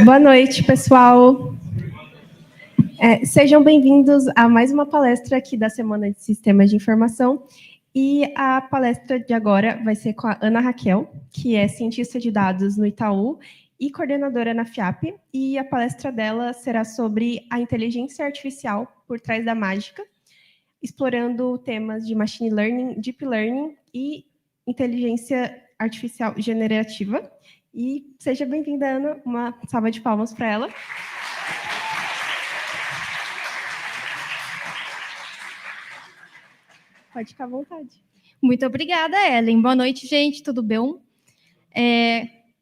Boa noite, pessoal. Sejam bem-vindos a mais uma palestra aqui da Semana de Sistemas de Informação. E a palestra de agora vai ser com a Ana Raquel, que é cientista de dados no Itaú e coordenadora na FIAP. E a palestra dela será sobre a inteligência artificial por trás da mágica, explorando temas de machine learning, deep learning e inteligência artificial generativa. E seja bem-vinda, Ana. Uma salva de palmas para ela. Pode ficar à vontade. Muito obrigada, Ellen. Boa noite, gente. Tudo bem?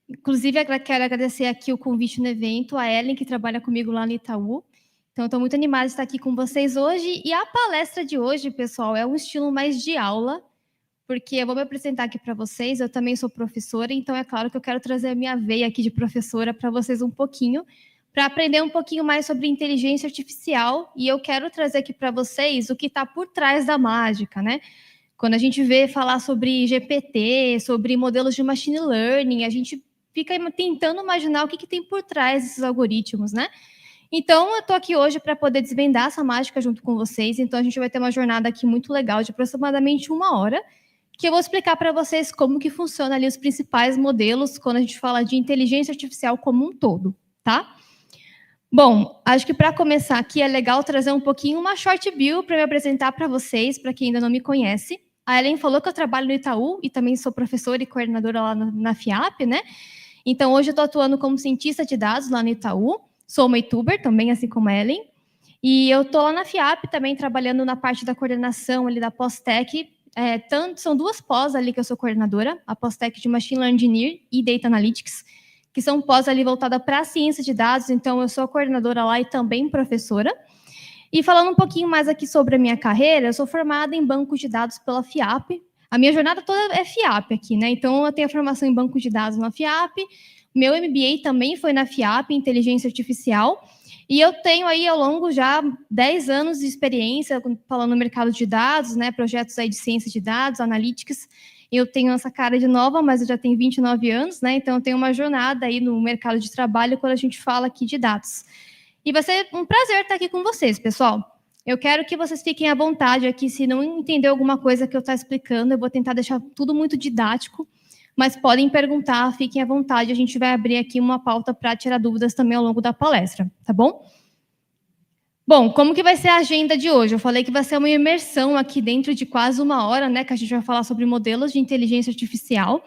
Inclusive, quero agradecer aqui o convite no evento, a Ellen, que trabalha comigo lá no Itaú. Então, estou muito animada de estar aqui com vocês hoje. E a palestra de hoje, pessoal, é um estilo mais de aula, porque eu vou me apresentar aqui para vocês. Eu também sou professora, então é claro que eu quero trazer a minha veia aqui de professora para vocês um pouquinho, para aprender um pouquinho mais sobre inteligência artificial. E eu quero trazer aqui para vocês o que está por trás da mágica, né? Quando a gente vê falar sobre GPT, sobre modelos de machine learning, a gente fica tentando imaginar o que tem por trás desses algoritmos, né? Então, eu estou aqui hoje para poder desvendar essa mágica junto com vocês. Então, a gente vai ter uma jornada aqui muito legal, de aproximadamente 1 hora, que eu vou explicar para vocês como que funciona ali os principais modelos quando a gente fala de inteligência artificial como um todo, tá? Bom, acho que para começar aqui é legal trazer um pouquinho uma short bio para me apresentar para vocês, para quem ainda não me conhece. A Ellen falou que eu trabalho no Itaú e também sou professora e coordenadora lá na FIAP, né? Então, hoje eu estou atuando como cientista de dados lá no Itaú. Sou uma youtuber também, assim como a Ellen. E eu estou lá na FIAP também trabalhando na parte da coordenação ali da pós-tech. São 2 pós ali que eu sou coordenadora, a pós-tech de Machine Learning Engineer e Data Analytics, que são pós ali voltada para a ciência de dados, então eu sou coordenadora lá e também professora. E falando um pouquinho mais aqui sobre a minha carreira, eu sou formada em banco de dados pela FIAP. A minha jornada toda é FIAP aqui, né? Então eu tenho a formação em banco de dados na FIAP, meu MBA também foi na FIAP, Inteligência Artificial, e eu tenho aí ao longo já 10 anos de experiência falando no mercado de dados, né? Projetos aí de ciência de dados, analytics. Eu tenho essa cara de nova, mas eu já tenho 29 anos, né? Então, eu tenho uma jornada aí no mercado de trabalho quando a gente fala aqui de dados. E vai ser um prazer estar aqui com vocês, pessoal. Eu quero que vocês fiquem à vontade aqui. Se não entender alguma coisa que eu estou explicando, eu vou tentar deixar tudo muito didático, mas podem perguntar, fiquem à vontade. A gente vai abrir aqui uma pauta para tirar dúvidas também ao longo da palestra, tá bom? Bom, como que vai ser a agenda de hoje? Eu falei que vai ser uma imersão aqui dentro de quase 1 hora, né? Que a gente vai falar sobre modelos de inteligência artificial.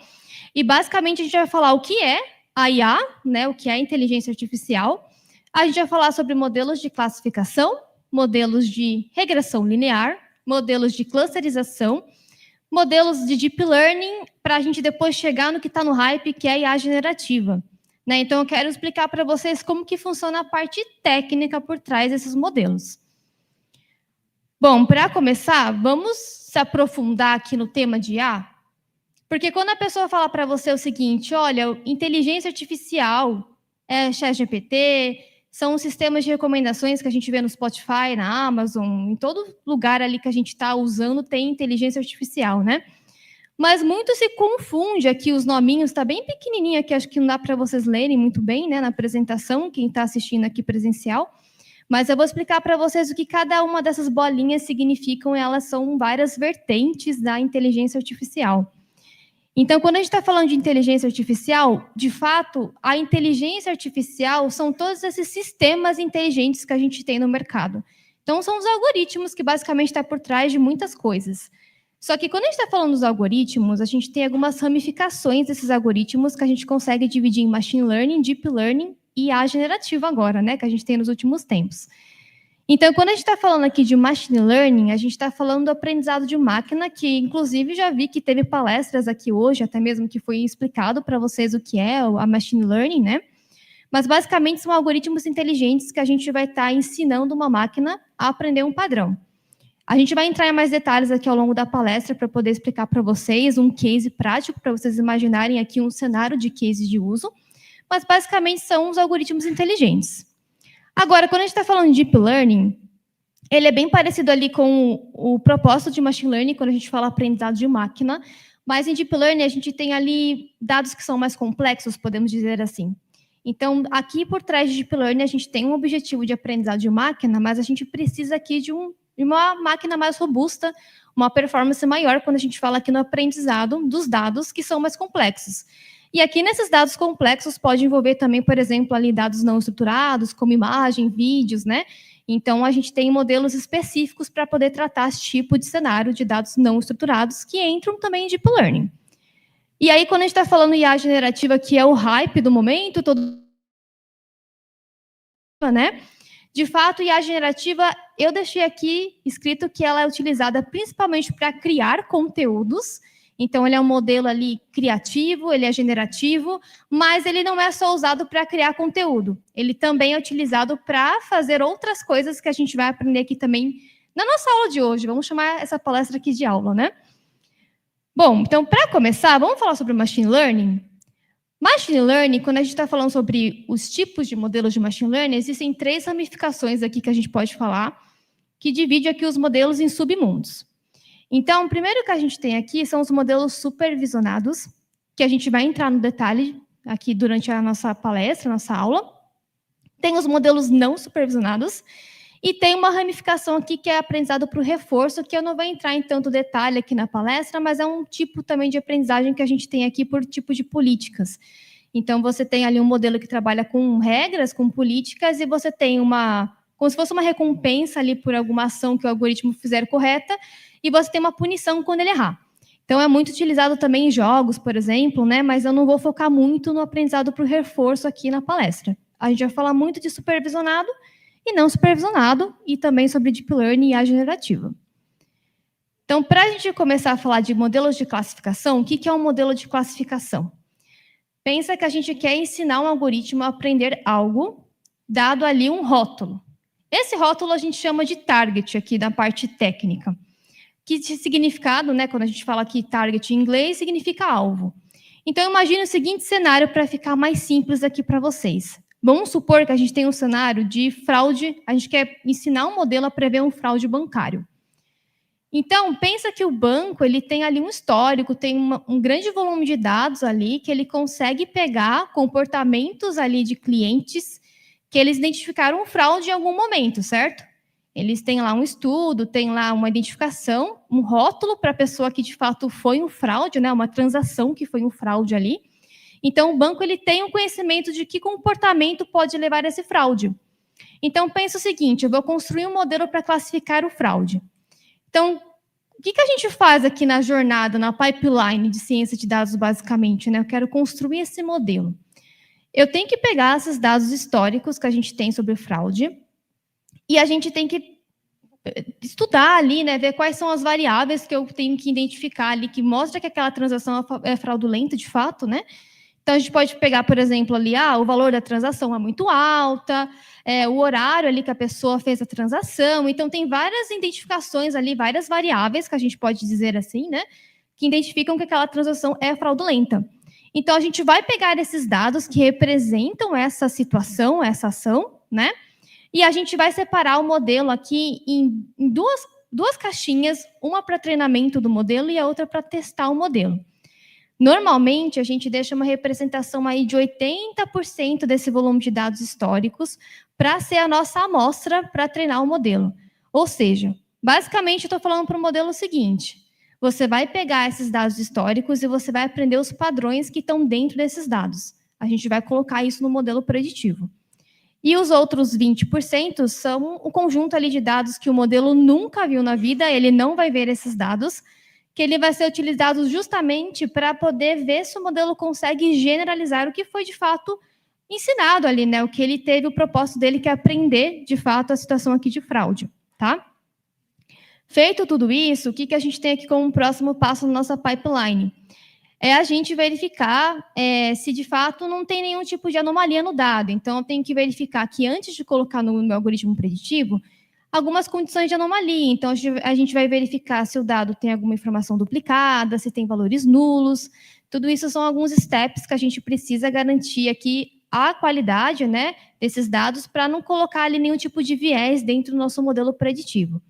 E, basicamente, a gente vai falar o que é a IA, né? O que é a inteligência artificial. A gente vai falar sobre modelos de classificação, modelos de regressão linear, modelos de clusterização, modelos de deep learning, para a gente depois chegar no que está no hype, que é a IA generativa. Né? Então, eu quero explicar para vocês como que funciona a parte técnica por trás desses modelos. Bom, para começar, vamos se aprofundar aqui no tema de IA? Porque quando a pessoa fala para você o seguinte, olha, inteligência artificial, ChatGPT, são sistemas de recomendações que a gente vê no Spotify, na Amazon, em todo lugar ali que a gente está usando tem inteligência artificial, né? Mas muito se confunde aqui, os nominhos, está bem pequenininho aqui, acho que não dá para vocês lerem muito bem, né, na apresentação, quem está assistindo aqui presencial, mas eu vou explicar para vocês o que cada uma dessas bolinhas significam, e elas são várias vertentes da inteligência artificial. Então, quando a gente está falando de inteligência artificial, de fato, a inteligência artificial são todos esses sistemas inteligentes que a gente tem no mercado. Então, são os algoritmos que basicamente estão por trás de muitas coisas. Só que quando a gente está falando dos algoritmos, a gente tem algumas ramificações desses algoritmos que a gente consegue dividir em machine learning, deep learning e IA generativa agora, né, que a gente tem nos últimos tempos. Então, quando a gente está falando aqui de machine learning, a gente está falando do aprendizado de máquina, que inclusive já vi que teve palestras aqui hoje, até mesmo que foi explicado para vocês o que é a machine learning, né? Mas basicamente são algoritmos inteligentes que a gente vai estar ensinando uma máquina a aprender um padrão. A gente vai entrar em mais detalhes aqui ao longo da palestra para poder explicar para vocês um case prático, para vocês imaginarem aqui um cenário de case de uso, mas basicamente são os algoritmos inteligentes. Agora, quando a gente está falando de Deep Learning, ele é bem parecido ali com o propósito de Machine Learning, quando a gente fala aprendizado de máquina, Mas em Deep Learning, a gente tem ali dados que são mais complexos, podemos dizer assim. Então, aqui por trás de Deep Learning, a gente tem um objetivo de aprendizado de máquina, mas a gente precisa aqui de uma máquina mais robusta, uma performance maior quando a gente fala aqui no aprendizado dos dados que são mais complexos. E aqui nesses dados complexos pode envolver também, por exemplo, ali dados não estruturados, como imagem, vídeos, né? Então, a gente tem modelos específicos para poder tratar esse tipo de cenário de dados não estruturados que entram também em Deep Learning. E aí, quando a gente está falando IA generativa, que é o hype do momento, né? De fato, IA generativa, eu deixei aqui escrito que ela é utilizada principalmente para criar conteúdos. Então, ele é um modelo ali criativo, ele é generativo, mas ele não é só usado para criar conteúdo. Ele também é utilizado para fazer outras coisas que a gente vai aprender aqui também na nossa aula de hoje. Vamos chamar essa palestra aqui de aula, né? Bom, então, para começar, vamos falar sobre Machine Learning? Machine Learning, quando a gente está falando sobre os tipos de modelos de Machine Learning, existem 3 ramificações aqui que a gente pode falar, que divide aqui os modelos em submundos. Então, o primeiro que a gente tem aqui são os modelos supervisionados, que a gente vai entrar no detalhe aqui durante a nossa palestra, nossa aula. Tem os modelos não supervisionados, e tem uma ramificação aqui que é aprendizado para o reforço, que eu não vou entrar em tanto detalhe aqui na palestra, mas é um tipo também de aprendizagem que a gente tem aqui por tipo de políticas. Então, você tem ali um modelo que trabalha com regras, com políticas, e você tem como se fosse uma recompensa ali por alguma ação que o algoritmo fizer correta, e você tem uma punição quando ele errar. Então, é muito utilizado também em jogos, por exemplo, né? Mas eu não vou focar muito no aprendizado para o reforço aqui na palestra. A gente vai falar muito de supervisionado e não supervisionado, e também sobre Deep Learning e IA generativa. Então, para a gente começar a falar de modelos de classificação, o que é um modelo de classificação? Pensa que a gente quer ensinar um algoritmo a aprender algo, dado ali um rótulo. Esse rótulo a gente chama de target aqui da parte técnica. Que significado, né, quando a gente fala aqui target em inglês, significa alvo. Então, imagine o seguinte cenário para ficar mais simples aqui para vocês. Vamos supor que a gente tem um cenário de fraude, a gente quer ensinar um modelo a prever um fraude bancário. Então, pensa que o banco ele tem ali um histórico, tem um grande volume de dados ali, que ele consegue pegar comportamentos ali de clientes que eles identificaram fraude em algum momento, certo? Eles têm lá um estudo, tem lá uma identificação, um rótulo para a pessoa que de fato foi um fraude, né? Uma transação que foi um fraude ali. Então, o banco ele tem um conhecimento de que comportamento pode levar a esse fraude. Então, pensa o seguinte, eu vou construir um modelo para classificar o fraude. Então, o que a gente faz aqui na jornada, na pipeline de ciência de dados, basicamente, né? Eu quero construir esse modelo. Eu tenho que pegar esses dados históricos que a gente tem sobre fraude e a gente tem que estudar ali, né? Ver quais são as variáveis que eu tenho que identificar ali, que mostra que aquela transação é fraudulenta de fato, né? Então, a gente pode pegar, por exemplo, ali, o valor da transação é muito alta, o horário ali que a pessoa fez a transação. Então, tem várias identificações ali, várias variáveis, que a gente pode dizer assim, né? Que identificam que aquela transação é fraudulenta. Então, a gente vai pegar esses dados que representam essa situação, essa ação, né? E a gente vai separar o modelo aqui em duas caixinhas, uma para treinamento do modelo e a outra para testar o modelo. Normalmente, a gente deixa uma representação aí de 80% desse volume de dados históricos para ser a nossa amostra para treinar o modelo. Ou seja, basicamente, eu estou falando para o modelo seguinte, você vai pegar esses dados históricos e você vai aprender os padrões que estão dentro desses dados. A gente vai colocar isso no modelo preditivo. E os outros 20% são o conjunto ali de dados que o modelo nunca viu na vida, ele não vai ver esses dados, que ele vai ser utilizado justamente para poder ver se o modelo consegue generalizar o que foi, de fato, ensinado ali, né? O que ele teve, o propósito dele, que é aprender, de fato, a situação aqui de fraude, tá? Feito tudo isso, o que a gente tem aqui como próximo passo na nossa pipeline? É a gente verificar se, de fato, não tem nenhum tipo de anomalia no dado. Então, eu tenho que verificar que, antes de colocar no meu algoritmo preditivo, algumas condições de anomalia. Então, a gente vai verificar se o dado tem alguma informação duplicada, se tem valores nulos. Tudo isso são alguns steps que a gente precisa garantir aqui a qualidade, né, desses dados para não colocar ali nenhum tipo de viés dentro do nosso modelo preditivo.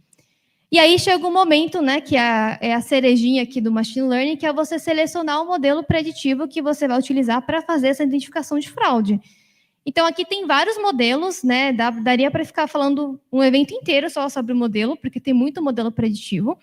E aí chega um momento, né, que é a cerejinha aqui do Machine Learning, que é você selecionar o modelo preditivo que você vai utilizar para fazer essa identificação de fraude. Então, aqui tem vários modelos, né, daria para ficar falando um evento inteiro só sobre o modelo, porque tem muito modelo preditivo,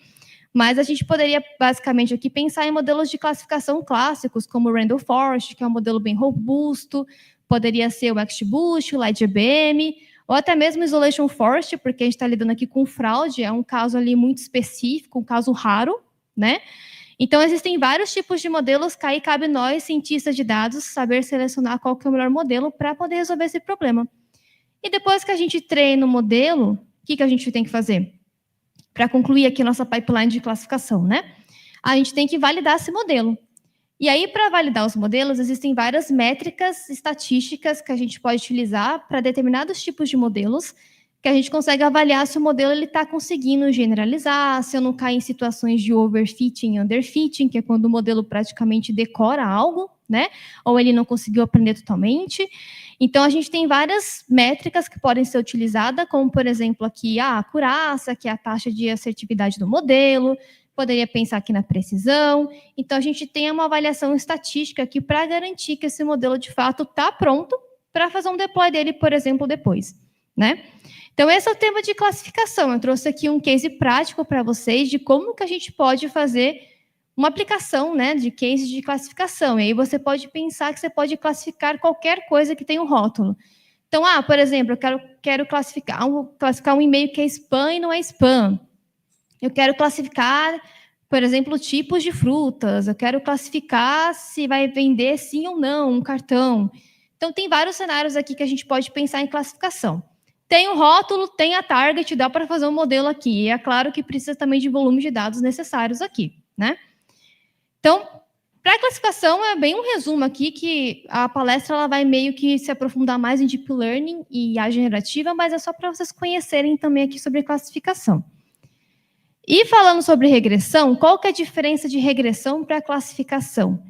mas a gente poderia, basicamente, aqui pensar em modelos de classificação clássicos, como o Randall Forest, que é um modelo bem robusto, poderia ser o XGBoost, o LightGBM, ou até mesmo o Isolation Forest, porque a gente está lidando aqui com fraude, é um caso ali muito específico, um caso raro, né? Então, existem vários tipos de modelos, que aí cabe nós, cientistas de dados, saber selecionar qual que é o melhor modelo para poder resolver esse problema. E depois que a gente treina o modelo, o que a gente tem que fazer? Para concluir aqui nossa pipeline de classificação, né? A gente tem que validar esse modelo. E aí, para validar os modelos, existem várias métricas estatísticas que a gente pode utilizar para determinados tipos de modelos, que a gente consegue avaliar se o modelo está conseguindo generalizar, se eu não caio em situações de overfitting e underfitting, que é quando o modelo praticamente decora algo, né? Ou ele não conseguiu aprender totalmente. Então, a gente tem várias métricas que podem ser utilizadas, como, por exemplo, aqui a acurácia, que é a taxa de assertividade do modelo, poderia pensar aqui na precisão. Então, a gente tem uma avaliação estatística aqui para garantir que esse modelo, de fato, está pronto para fazer um deploy dele, por exemplo, depois, né? Então, esse é o tema de classificação. Eu trouxe aqui um case prático para vocês de como que a gente pode fazer uma aplicação, né, de case de classificação. E aí você pode pensar que você pode classificar qualquer coisa que tenha um rótulo. Então, por exemplo, eu quero classificar um e-mail que é spam e não é spam. Eu quero classificar, por exemplo, tipos de frutas. Eu quero classificar se vai vender sim ou não um cartão. Então, tem vários cenários aqui que a gente pode pensar em classificação. Tem o rótulo, tem a target, dá para fazer um modelo aqui. E é claro que precisa também de volume de dados necessários aqui, né? Então, para a classificação, é bem um resumo aqui, que a palestra ela vai meio que se aprofundar mais em Deep Learning e IA generativa, mas é só para vocês conhecerem também aqui sobre classificação. E falando sobre regressão, qual que é a diferença de regressão para classificação?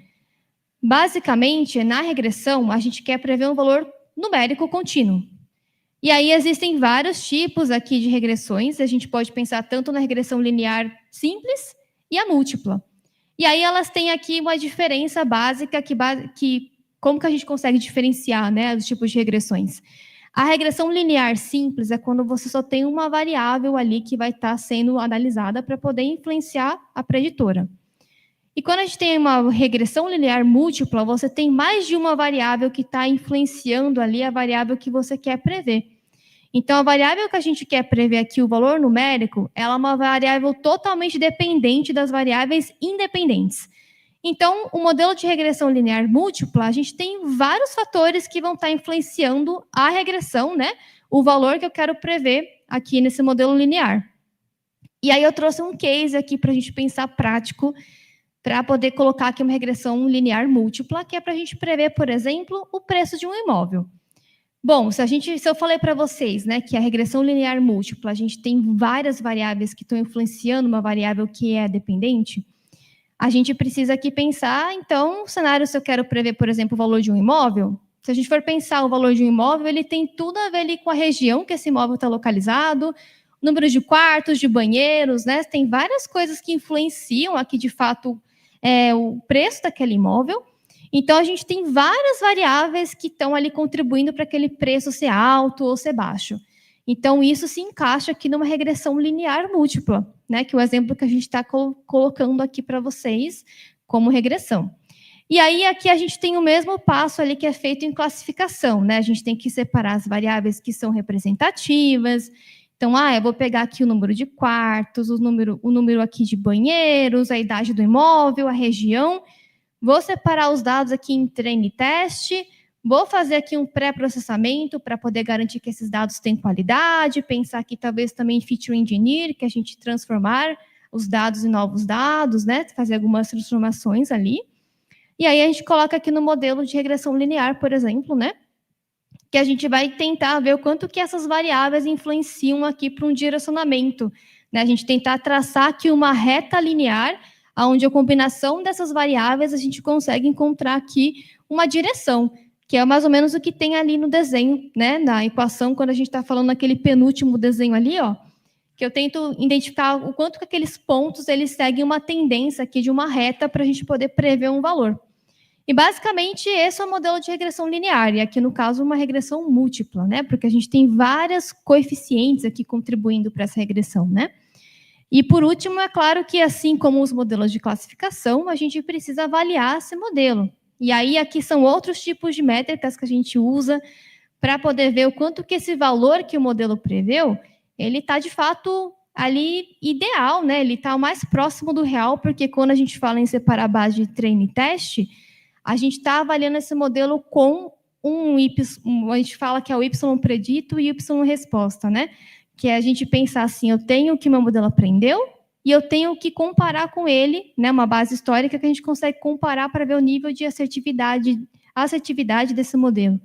Basicamente, na regressão, a gente quer prever um valor numérico contínuo. E aí existem vários tipos aqui de regressões, a gente pode pensar tanto na regressão linear simples e a múltipla. E aí elas têm aqui uma diferença básica, que como que a gente consegue diferenciar, né, os tipos de regressões? A regressão linear simples é quando você só tem uma variável ali que vai estar sendo analisada para poder influenciar a preditora. E quando a gente tem uma regressão linear múltipla, você tem mais de uma variável que está influenciando ali a variável que você quer prever. Então, a variável que a gente quer prever aqui, o valor numérico, ela é uma variável totalmente dependente das variáveis independentes. Então, o modelo de regressão linear múltipla, a gente tem vários fatores que vão estar influenciando a regressão, né? O valor que eu quero prever aqui nesse modelo linear. E aí eu trouxe um case aqui para a gente pensar prático, para poder colocar aqui uma regressão linear múltipla, que é para a gente prever, por exemplo, o preço de um imóvel. Bom, se eu falei para vocês, né, que a regressão linear múltipla, a gente tem várias variáveis que estão influenciando uma variável que é dependente, a gente precisa aqui pensar, então, o cenário, se eu quero prever, por exemplo, o valor de um imóvel, se a gente for pensar o valor de um imóvel, ele tem tudo a ver ali com a região que esse imóvel está localizado, número de quartos, de banheiros, né? Tem várias coisas que influenciam aqui, de fato, o preço daquele imóvel. Então, a gente tem várias variáveis que estão ali contribuindo para aquele preço ser alto ou ser baixo. Então, isso se encaixa aqui numa regressão linear múltipla, né? Que é o exemplo que a gente está colocando aqui para vocês como regressão. E aí, aqui a gente tem o mesmo passo ali que é feito em classificação, né? A gente tem que separar as variáveis que são representativas. Então, eu vou pegar aqui o número de quartos, o número aqui de banheiros, a idade do imóvel, a região. Vou separar os dados aqui em treino e teste. Vou fazer aqui um pré-processamento para poder garantir que esses dados têm qualidade, pensar aqui talvez também em feature engineer, que a gente transformar os dados em novos dados, né? Fazer algumas transformações ali. E aí a gente coloca aqui no modelo de regressão linear, por exemplo, né? Que a gente vai tentar ver o quanto que essas variáveis influenciam aqui para um direcionamento, né? A gente tentar traçar aqui uma reta linear, onde a combinação dessas variáveis a gente consegue encontrar aqui uma direção, que é mais ou menos o que tem ali no desenho, né? Na equação, quando a gente está falando naquele penúltimo desenho ali, ó, que eu tento identificar o quanto que aqueles pontos eles seguem uma tendência aqui de uma reta para a gente poder prever um valor. E, basicamente, esse é o modelo de regressão linear, e aqui, no caso, uma regressão múltipla, né? Porque a gente tem vários coeficientes aqui contribuindo para essa regressão, né? E, por último, é claro que, assim como os modelos de classificação, a gente precisa avaliar esse modelo. E aí, aqui são outros tipos de métricas que a gente usa para poder ver o quanto que esse valor que o modelo preveu, ele está, de fato, ali ideal, né? Ele está o mais próximo do real, porque quando a gente fala em separar a base de treino e teste, a gente está avaliando esse modelo com um Y, a gente fala que é o Y predito e Y resposta, né? Que é a gente pensar assim, eu tenho o que meu modelo aprendeu e eu tenho que comparar com ele, né? Uma base histórica que a gente consegue comparar para ver o nível de assertividade desse modelo.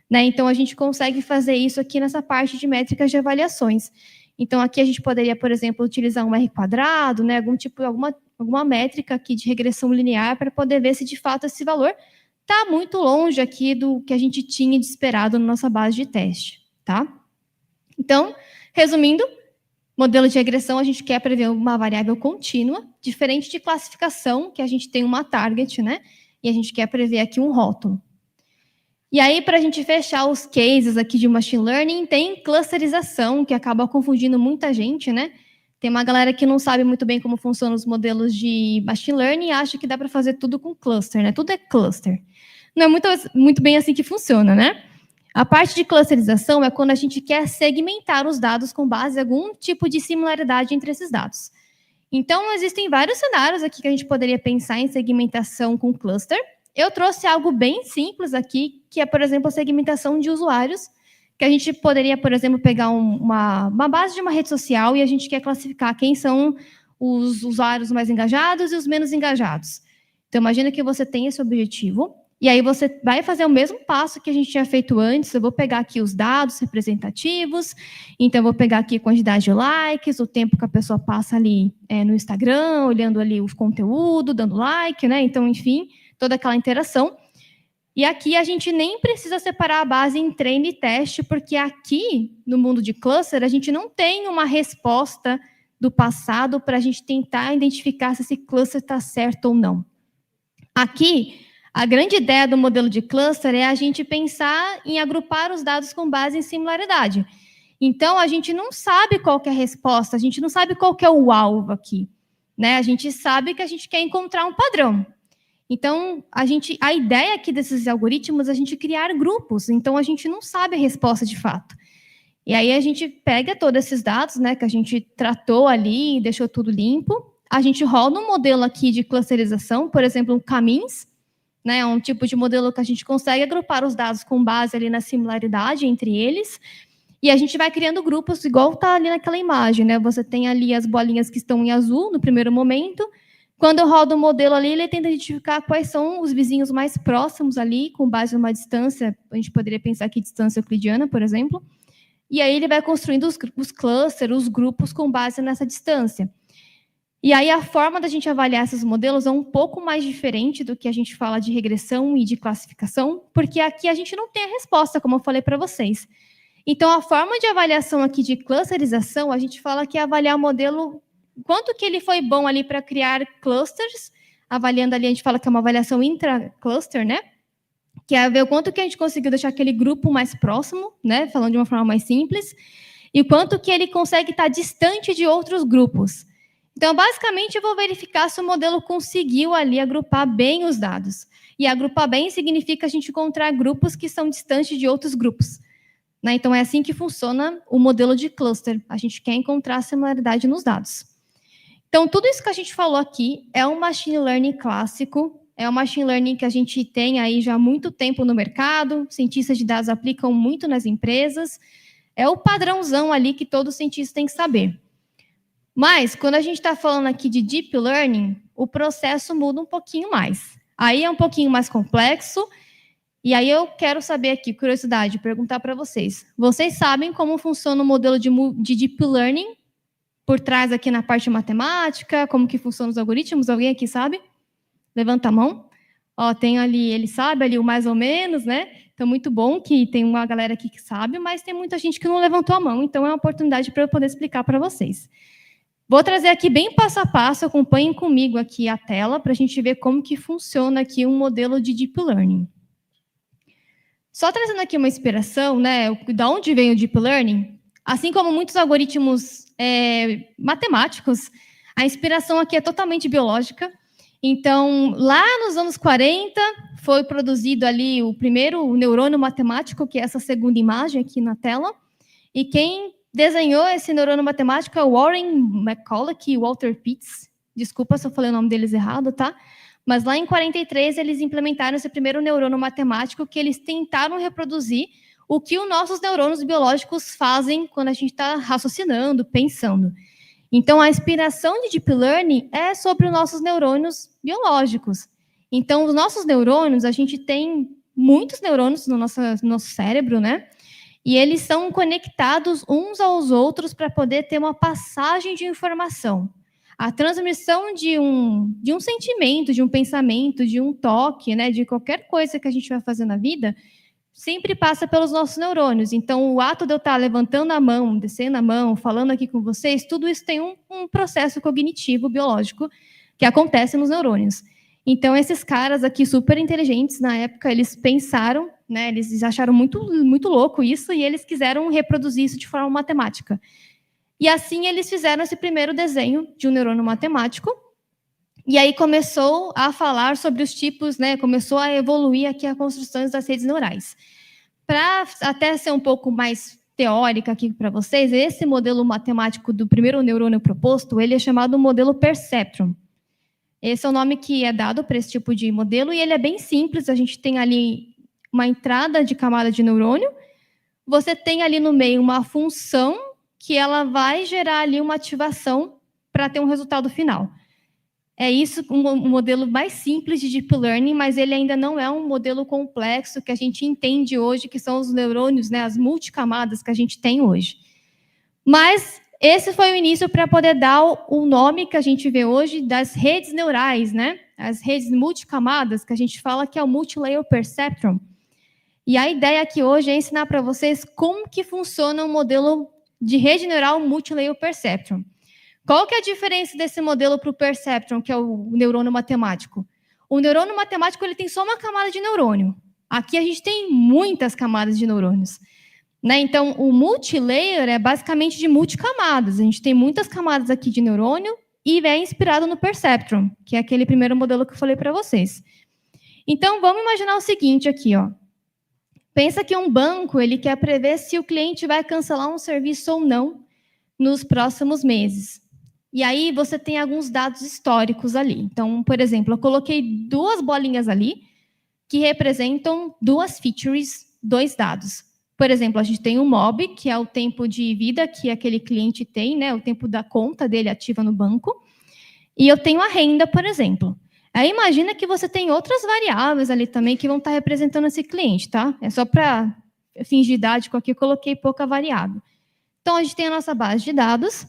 Né? Então, a gente consegue fazer isso aqui nessa parte de métricas de avaliações. Então, aqui a gente poderia, por exemplo, utilizar um R², né? Alguma métrica aqui de regressão linear para poder ver se, de fato, esse valor está muito longe aqui do que a gente tinha de esperado na nossa base de teste, tá? Então, resumindo, modelo de regressão, a gente quer prever uma variável contínua, diferente de classificação, que a gente tem uma target, né? E a gente quer prever aqui um rótulo. E aí, para a gente fechar os cases aqui de machine learning, tem clusterização, que acaba confundindo muita gente, né? Tem uma galera que não sabe muito bem como funcionam os modelos de machine learning e acha que dá para fazer tudo com cluster, né? Tudo é cluster. Não é muito bem assim que funciona, né? A parte de clusterização é quando a gente quer segmentar os dados com base em algum tipo de similaridade entre esses dados. Então, existem vários cenários aqui que a gente poderia pensar em segmentação com cluster. Eu trouxe algo bem simples aqui, que é, por exemplo, a segmentação de usuários, que a gente poderia, por exemplo, pegar uma base de uma rede social e a gente quer classificar quem são os usuários mais engajados e os menos engajados. Então, imagina que você tem esse objetivo, e aí você vai fazer o mesmo passo que a gente tinha feito antes. Eu vou pegar aqui os dados representativos, então eu vou pegar aqui a quantidade de likes, o tempo que a pessoa passa ali no Instagram, olhando ali o conteúdo, dando like, né? Então, enfim, toda aquela interação. E aqui a gente nem precisa separar a base em treino e teste, porque aqui, no mundo de cluster, a gente não tem uma resposta do passado para a gente tentar identificar se esse cluster está certo ou não. Aqui, a grande ideia do modelo de cluster é a gente pensar em agrupar os dados com base em similaridade. Então, a gente não sabe qual que é a resposta, a gente não sabe qual que é o alvo aqui, né? A gente sabe que a gente quer encontrar um padrão. Então, a ideia aqui desses algoritmos é a gente criar grupos. Então, a gente não sabe a resposta de fato. E aí, a gente pega todos esses dados, né, que a gente tratou ali e deixou tudo limpo. A gente roda um modelo aqui de clusterização, por exemplo, um caminhos, né, um tipo de modelo que a gente consegue agrupar os dados com base ali na similaridade entre eles. E a gente vai criando grupos igual está ali naquela imagem, né? Você tem ali as bolinhas que estão em azul no primeiro momento. Quando eu rodo o modelo ali, ele tenta identificar quais são os vizinhos mais próximos ali, com base numa distância, a gente poderia pensar aqui distância euclidiana, por exemplo, e aí ele vai construindo os clusters, os grupos com base nessa distância. E aí a forma da gente avaliar esses modelos é um pouco mais diferente do que a gente fala de regressão e de classificação, porque aqui a gente não tem a resposta, como eu falei para vocês. Então, a forma de avaliação aqui de clusterização, a gente fala que é avaliar o modelo, quanto que ele foi bom ali para criar clusters, avaliando ali, a gente fala que é uma avaliação intra-cluster, né? Que é ver o quanto que a gente conseguiu deixar aquele grupo mais próximo, né? Falando de uma forma mais simples, e o quanto que ele consegue estar distante de outros grupos. Então, basicamente, eu vou verificar se o modelo conseguiu ali agrupar bem os dados. E agrupar bem significa a gente encontrar grupos que são distantes de outros grupos. Né? Então, é assim que funciona o modelo de cluster. A gente quer encontrar similaridade nos dados. Então, tudo isso que a gente falou aqui é um machine learning clássico, é um machine learning que a gente tem aí já há muito tempo no mercado, cientistas de dados aplicam muito nas empresas, é o padrãozão ali que todo cientista tem que saber. Mas, quando a gente está falando aqui de deep learning, o processo muda um pouquinho mais. Aí é um pouquinho mais complexo, e aí eu quero saber aqui, curiosidade, perguntar para vocês. Vocês sabem como funciona o modelo de deep learning por trás aqui na parte matemática, como que funcionam os algoritmos? Alguém aqui sabe? Levanta a mão. Ó, tem ali, ele sabe ali o mais ou menos, né? Então, muito bom que tem uma galera aqui que sabe, mas tem muita gente que não levantou a mão, então é uma oportunidade para eu poder explicar para vocês. Vou trazer aqui bem passo a passo, acompanhem comigo aqui a tela, para a gente ver como que funciona aqui um modelo de Deep Learning. Só trazendo aqui uma inspiração, né, da onde vem o Deep Learning, assim como muitos algoritmos matemáticos, a inspiração aqui é totalmente biológica. Então, lá nos anos 40, foi produzido ali o primeiro neurônio matemático, que é essa segunda imagem aqui na tela. E quem desenhou esse neurônio matemático é o Warren McCulloch e Walter Pitts. Desculpa se eu falei o nome deles errado, tá? Mas lá em 43, eles implementaram esse primeiro neurônio matemático que eles tentaram reproduzir o que os nossos neurônios biológicos fazem quando a gente está raciocinando, pensando. Então, a inspiração de Deep Learning é sobre os nossos neurônios biológicos. Então, os nossos neurônios, a gente tem muitos neurônios no nosso cérebro, né? E eles são conectados uns aos outros para poder ter uma passagem de informação. A transmissão de um sentimento, de um pensamento, de um toque, né? De qualquer coisa que a gente vai fazer na vida, sempre passa pelos nossos neurônios. Então, o ato de eu estar levantando a mão, descendo a mão, falando aqui com vocês, tudo isso tem um processo cognitivo, biológico, que acontece nos neurônios. Então, esses caras aqui, super inteligentes, na época, eles pensaram, né, eles acharam muito, muito louco isso, e eles quiseram reproduzir isso de forma matemática. E assim, eles fizeram esse primeiro desenho de um neurônio matemático, e aí começou a falar sobre os tipos, né? Começou a evoluir aqui a construção das redes neurais. Para até ser um pouco mais teórica aqui para vocês, esse modelo matemático do primeiro neurônio proposto, ele é chamado modelo Perceptron. Esse é o nome que é dado para esse tipo de modelo, e ele é bem simples. A gente tem ali uma entrada de camada de neurônio, você tem ali no meio uma função que ela vai gerar ali uma ativação para ter um resultado final. É isso, um modelo mais simples de Deep Learning, mas ele ainda não é um modelo complexo que a gente entende hoje, que são os neurônios, né, as multicamadas que a gente tem hoje. Mas esse foi o início para poder dar o nome que a gente vê hoje das redes neurais, né? As redes multicamadas, que a gente fala que é o Multilayer Perceptron. E a ideia aqui hoje é ensinar para vocês como que funciona um modelo de rede neural Multilayer Perceptron. Qual que é a diferença desse modelo para o Perceptron, que é o neurônio matemático? O neurônio matemático ele tem só uma camada de neurônio. Aqui a gente tem muitas camadas de neurônios. Né? Então, o multilayer é basicamente de multicamadas. A gente tem muitas camadas aqui de neurônio e é inspirado no Perceptron, que é aquele primeiro modelo que eu falei para vocês. Então, vamos imaginar o seguinte aqui, ó. Pensa que um banco ele quer prever se o cliente vai cancelar um serviço ou não nos próximos meses. E aí você tem alguns dados históricos ali. Então, por exemplo, eu coloquei 2 bolinhas ali que representam 2 features, 2 dados. Por exemplo, a gente tem o MOB, que é o tempo de vida que aquele cliente tem, né, o tempo da conta dele ativa no banco. E eu tenho a renda, por exemplo. Aí imagina que você tem outras variáveis ali também que vão estar representando esse cliente, tá? É só para fins didáticos aqui, eu coloquei pouca variável. Então, a gente tem a nossa base de dados,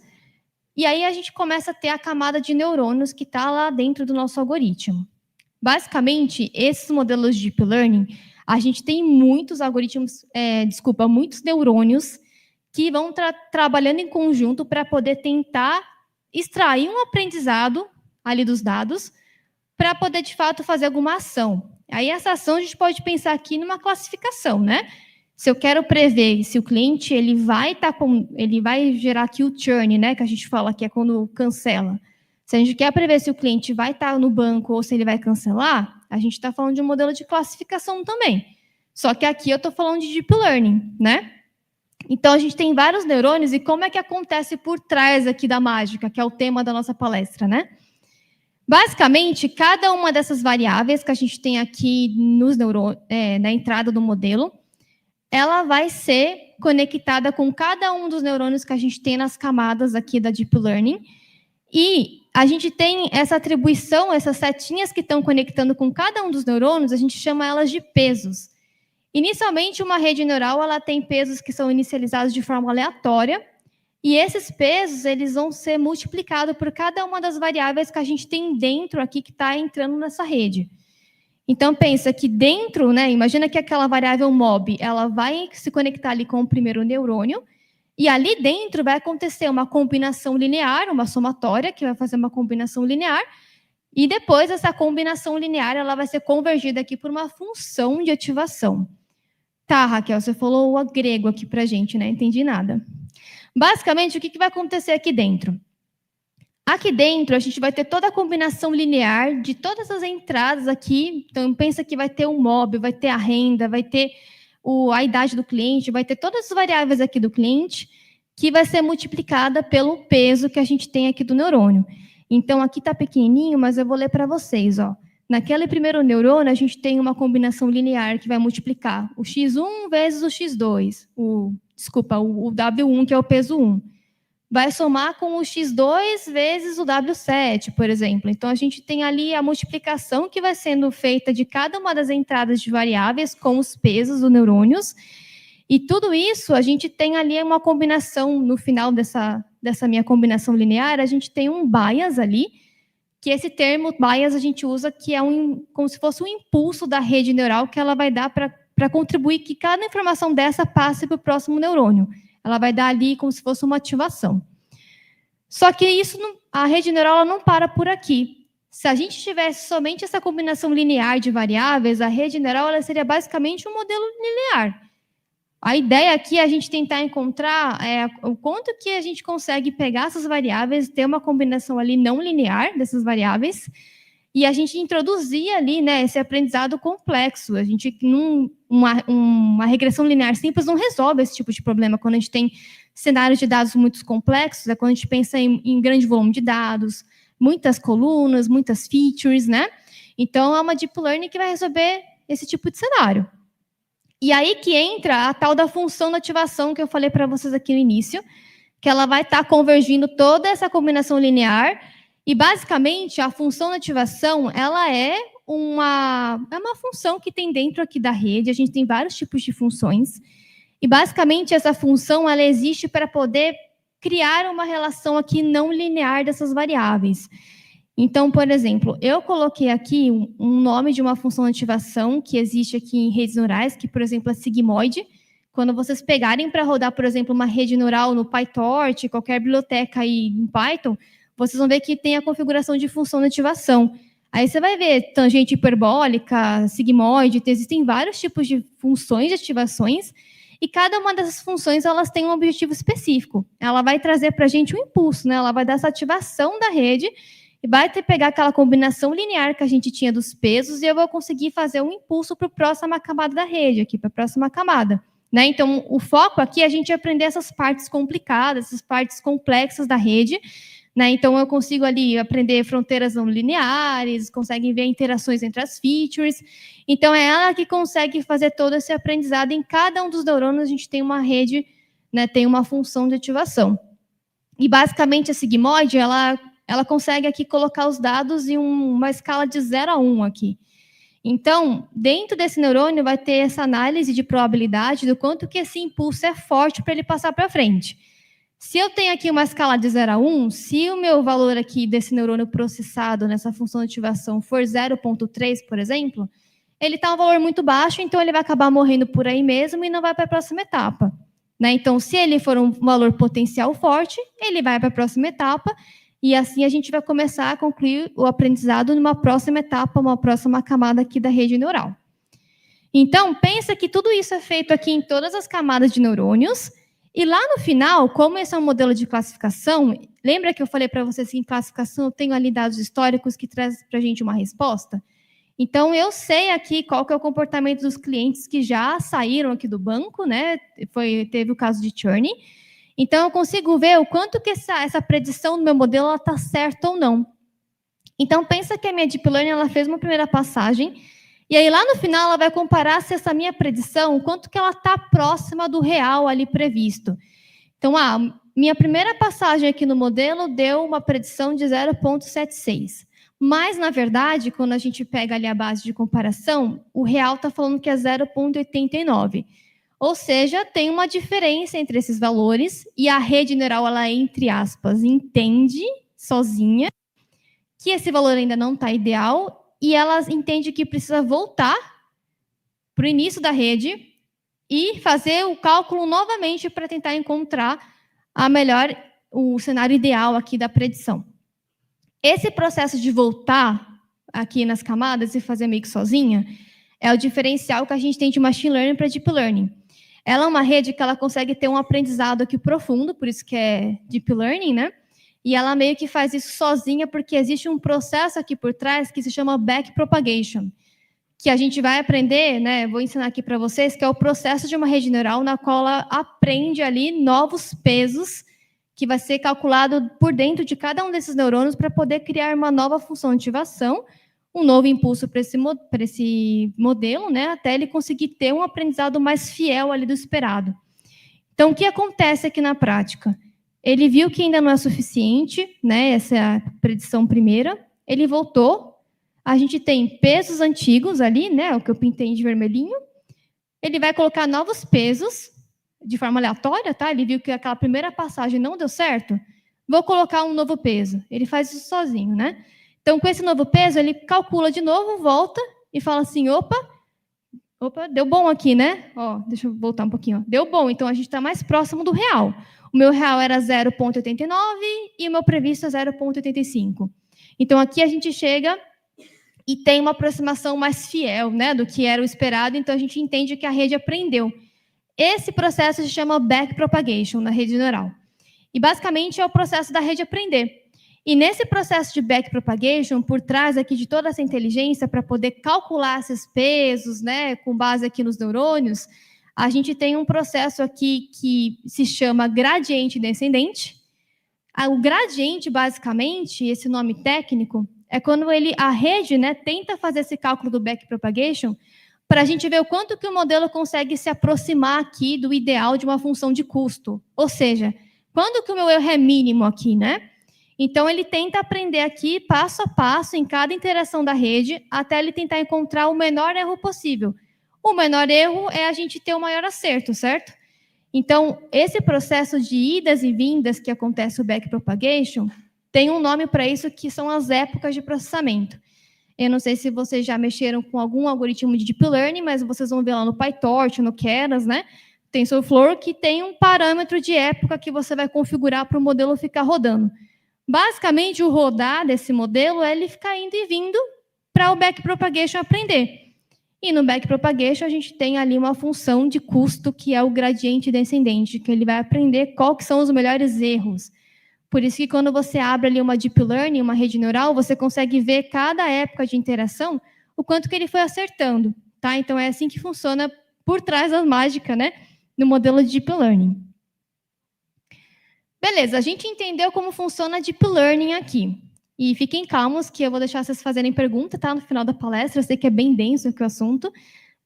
e aí a gente começa a ter a camada de neurônios que está lá dentro do nosso algoritmo. Basicamente, esses modelos de Deep Learning, a gente tem muitos algoritmos, muitos neurônios que vão trabalhando em conjunto para poder tentar extrair um aprendizado ali dos dados para poder, de fato, fazer alguma ação. Aí, essa ação, a gente pode pensar aqui numa classificação, né? Se eu quero prever se o cliente ele vai gerar aqui o churn, né, que a gente fala que é quando cancela. Se a gente quer prever se o cliente vai estar no banco ou se ele vai cancelar, a gente está falando de um modelo de classificação também. Só que aqui eu estou falando de Deep Learning, né? Então, a gente tem vários neurônios e como é que acontece por trás aqui da mágica, que é o tema da nossa palestra, né? Basicamente, cada uma dessas variáveis que a gente tem aqui na entrada do modelo, ela vai ser conectada com cada um dos neurônios que a gente tem nas camadas aqui da Deep Learning. E a gente tem essa atribuição, essas setinhas que estão conectando com cada um dos neurônios, a gente chama elas de pesos. Inicialmente, uma rede neural ela tem pesos que são inicializados de forma aleatória, e esses pesos eles vão ser multiplicados por cada uma das variáveis que a gente tem dentro aqui que está entrando nessa rede. Então, pensa que dentro, né, imagina que aquela variável mob, ela vai se conectar ali com o primeiro neurônio, e ali dentro vai acontecer uma combinação linear, uma somatória, que vai fazer uma combinação linear, e depois essa combinação linear ela vai ser convergida aqui por uma função de ativação. Tá, Raquel, você falou o grego aqui pra gente, né? Entendi nada. Basicamente, o que vai acontecer aqui dentro? Aqui dentro, a gente vai ter toda a combinação linear de todas as entradas aqui. Então, pensa que vai ter o mob, vai ter a renda, vai ter a idade do cliente, vai ter todas as variáveis aqui do cliente, que vai ser multiplicada pelo peso que a gente tem aqui do neurônio. Então, aqui está pequenininho, mas eu vou ler para vocês. Ó. Naquele primeiro neurônio, a gente tem uma combinação linear que vai multiplicar o x1 vezes o x2. O W1, que é o peso 1. Vai somar com o x2 vezes o W7, por exemplo. Então, a gente tem ali a multiplicação que vai sendo feita de cada uma das entradas de variáveis com os pesos dos neurônios. E tudo isso, a gente tem ali uma combinação, no final dessa minha combinação linear, a gente tem um bias ali, que esse termo bias a gente usa, que é como se fosse um impulso da rede neural que ela vai dar para contribuir que cada informação dessa passe para o próximo neurônio. Ela vai dar ali como se fosse uma ativação. Só que a rede neural não para por aqui. Se a gente tivesse somente essa combinação linear de variáveis, a rede neural ela seria basicamente um modelo linear. A ideia aqui é a gente tentar encontrar o quanto que a gente consegue pegar essas variáveis, ter uma combinação ali não linear dessas variáveis, e a gente introduzir ali, né, esse aprendizado complexo. A gente, uma regressão linear simples não resolve esse tipo de problema quando a gente tem cenários de dados muito complexos, quando a gente pensa em grande volume de dados, muitas colunas, muitas features, né? Então, é uma deep learning que vai resolver esse tipo de cenário. E aí que entra a tal da função de ativação que eu falei para vocês aqui no início, que ela vai estar convergindo toda essa combinação linear. E, basicamente, a função de ativação, ela é uma função que tem dentro aqui da rede. A gente tem vários tipos de funções. E, basicamente, essa função, ela existe para poder criar uma relação aqui não linear dessas variáveis. Então, por exemplo, eu coloquei aqui um nome de uma função de ativação que existe aqui em redes neurais, que, por exemplo, é sigmoide. Quando vocês pegarem para rodar, por exemplo, uma rede neural no PyTorch, qualquer biblioteca aí em Python, vocês vão ver que tem a configuração de função de ativação. Aí você vai ver tangente hiperbólica, sigmoide, existem vários tipos de funções de ativações, e cada uma dessas funções elas tem um objetivo específico. Ela vai trazer para a gente um impulso, né? Ela vai dar essa ativação da rede, e vai pegar aquela combinação linear que a gente tinha dos pesos, e eu vou conseguir fazer um impulso para a próxima camada da rede, aqui para a próxima camada. Né? Então, o foco aqui é a gente aprender essas partes complicadas, essas partes complexas da rede. Né? Então, eu consigo ali aprender fronteiras não lineares, consegue ver interações entre as features. Então, é ela que consegue fazer todo esse aprendizado. Em cada um dos neurônios, a gente tem uma rede, né, tem uma função de ativação. E, basicamente, a sigmoide, ela consegue aqui colocar os dados em uma escala de 0 a 1 aqui. Então, dentro desse neurônio vai ter essa análise de probabilidade do quanto que esse impulso é forte para ele passar para frente. Se eu tenho aqui uma escala de 0 a 1, se o meu valor aqui desse neurônio processado nessa função de ativação for 0,3, por exemplo, ele está um valor muito baixo, então ele vai acabar morrendo por aí mesmo e não vai para a próxima etapa. Né? Então, se ele for um valor potencial forte, ele vai para a próxima etapa, e assim a gente vai começar a concluir o aprendizado numa próxima etapa, uma próxima camada aqui da rede neural. Então, pensa que tudo isso é feito aqui em todas as camadas de neurônios, e lá no final, como esse é um modelo de classificação, lembra que eu falei para vocês que em classificação eu tenho ali dados históricos que trazem para a gente uma resposta? Então, eu sei aqui qual que é o comportamento dos clientes que já saíram aqui do banco, né? Teve o caso de churn. Então, eu consigo ver o quanto que essa predição do meu modelo está certa ou não. Então, pensa que a minha Deep Learning ela fez uma primeira passagem, e aí lá no final ela vai comparar se essa minha predição, o quanto que ela está próxima do real ali previsto. Então, minha primeira passagem aqui no modelo deu uma predição de 0,76. Mas, na verdade, quando a gente pega ali a base de comparação, o real está falando que é 0,89. Ou seja, tem uma diferença entre esses valores e a rede neural, ela, entre aspas, entende sozinha que esse valor ainda não está ideal e ela entende que precisa voltar para o início da rede e fazer o cálculo novamente para tentar encontrar o cenário ideal aqui da predição. Esse processo de voltar aqui nas camadas e fazer meio que sozinha é o diferencial que a gente tem de machine learning para deep learning. Ela é uma rede que ela consegue ter um aprendizado aqui profundo, por isso que é deep learning, né? E ela meio que faz isso sozinha porque existe um processo aqui por trás que se chama backpropagation, que a gente vai aprender, né? Vou ensinar aqui para vocês, que é o processo de uma rede neural na qual ela aprende ali novos pesos que vai ser calculado por dentro de cada um desses neurônios para poder criar uma nova função de ativação, um novo impulso para esse modelo, né? Até ele conseguir ter um aprendizado mais fiel ali do esperado. Então, o que acontece aqui na prática? Ele viu que ainda não é suficiente, né? Essa é a predição primeira. Ele voltou. A gente tem pesos antigos ali, né? O que eu pintei de vermelhinho. Ele vai colocar novos pesos de forma aleatória, tá? Ele viu que aquela primeira passagem não deu certo. Vou colocar um novo peso. Ele faz isso sozinho, né? Então, com esse novo peso, ele calcula de novo, volta e fala assim, opa, deu bom aqui, né? Ó, deixa eu voltar um pouquinho. Ó. Deu bom, então a gente está mais próximo do real. O meu real era 0,89 e o meu previsto é 0,85. Então, aqui a gente chega e tem uma aproximação mais fiel, né, do que era o esperado, então a gente entende que a rede aprendeu. Esse processo se chama backpropagation na rede neural. E, basicamente, é o processo da rede aprender. E, nesse processo de backpropagation, por trás aqui de toda essa inteligência, para poder calcular esses pesos, né, com base aqui nos neurônios, a gente tem um processo aqui que se chama gradiente descendente. O gradiente, basicamente, esse nome técnico, é quando a rede, né, tenta fazer esse cálculo do backpropagation para a gente ver o quanto que o modelo consegue se aproximar aqui do ideal de uma função de custo. Ou seja, quando que o meu erro é mínimo aqui, né? Então, ele tenta aprender aqui, passo a passo, em cada interação da rede, até ele tentar encontrar o menor erro possível. O menor erro é a gente ter o maior acerto, certo? Então, esse processo de idas e vindas que acontece o backpropagation, tem um nome para isso que são as épocas de processamento. Eu não sei se vocês já mexeram com algum algoritmo de Deep Learning, mas vocês vão ver lá no PyTorch, no Keras, né? TensorFlow, que tem um parâmetro de época que você vai configurar para o modelo ficar rodando. Basicamente, o rodar desse modelo é ele ficar indo e vindo para o backpropagation aprender. E no backpropagation, a gente tem ali uma função de custo, que é o gradiente descendente, que ele vai aprender qual que são os melhores erros. Por isso que quando você abre ali uma deep learning, uma rede neural, você consegue ver cada época de interação, o quanto que ele foi acertando, tá? Então, é assim que funciona por trás da mágica, né? No modelo de deep learning. Beleza, a gente entendeu como funciona a deep learning aqui. E fiquem calmos que eu vou deixar vocês fazerem pergunta, tá? No final da palestra, eu sei que é bem denso aqui o assunto,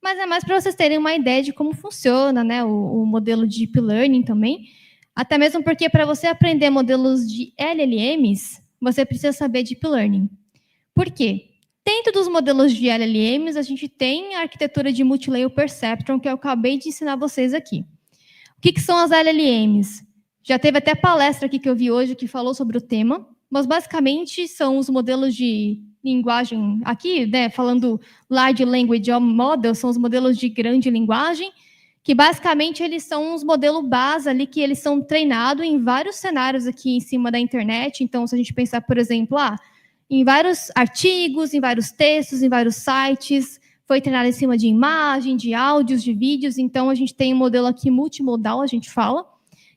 mas é mais para vocês terem uma ideia de como funciona, né? O modelo de deep learning também. Até mesmo porque, para você aprender modelos de LLMs, você precisa saber Deep Learning. Por quê? Dentro dos modelos de LLMs, a gente tem a arquitetura de Multilayer Perceptron, que eu acabei de ensinar vocês aqui. O que são as LLMs? Já teve até palestra aqui que eu vi hoje que falou sobre o tema, mas basicamente são os modelos de linguagem, aqui, né, falando Large Language Model, são os modelos de grande linguagem, que basicamente eles são uns modelos base ali, que eles são treinados em vários cenários aqui em cima da internet. Então, se a gente pensar, por exemplo, em vários artigos, em vários textos, em vários sites, foi treinado em cima de imagem, de áudios, de vídeos. Então, a gente tem um modelo aqui multimodal, a gente fala,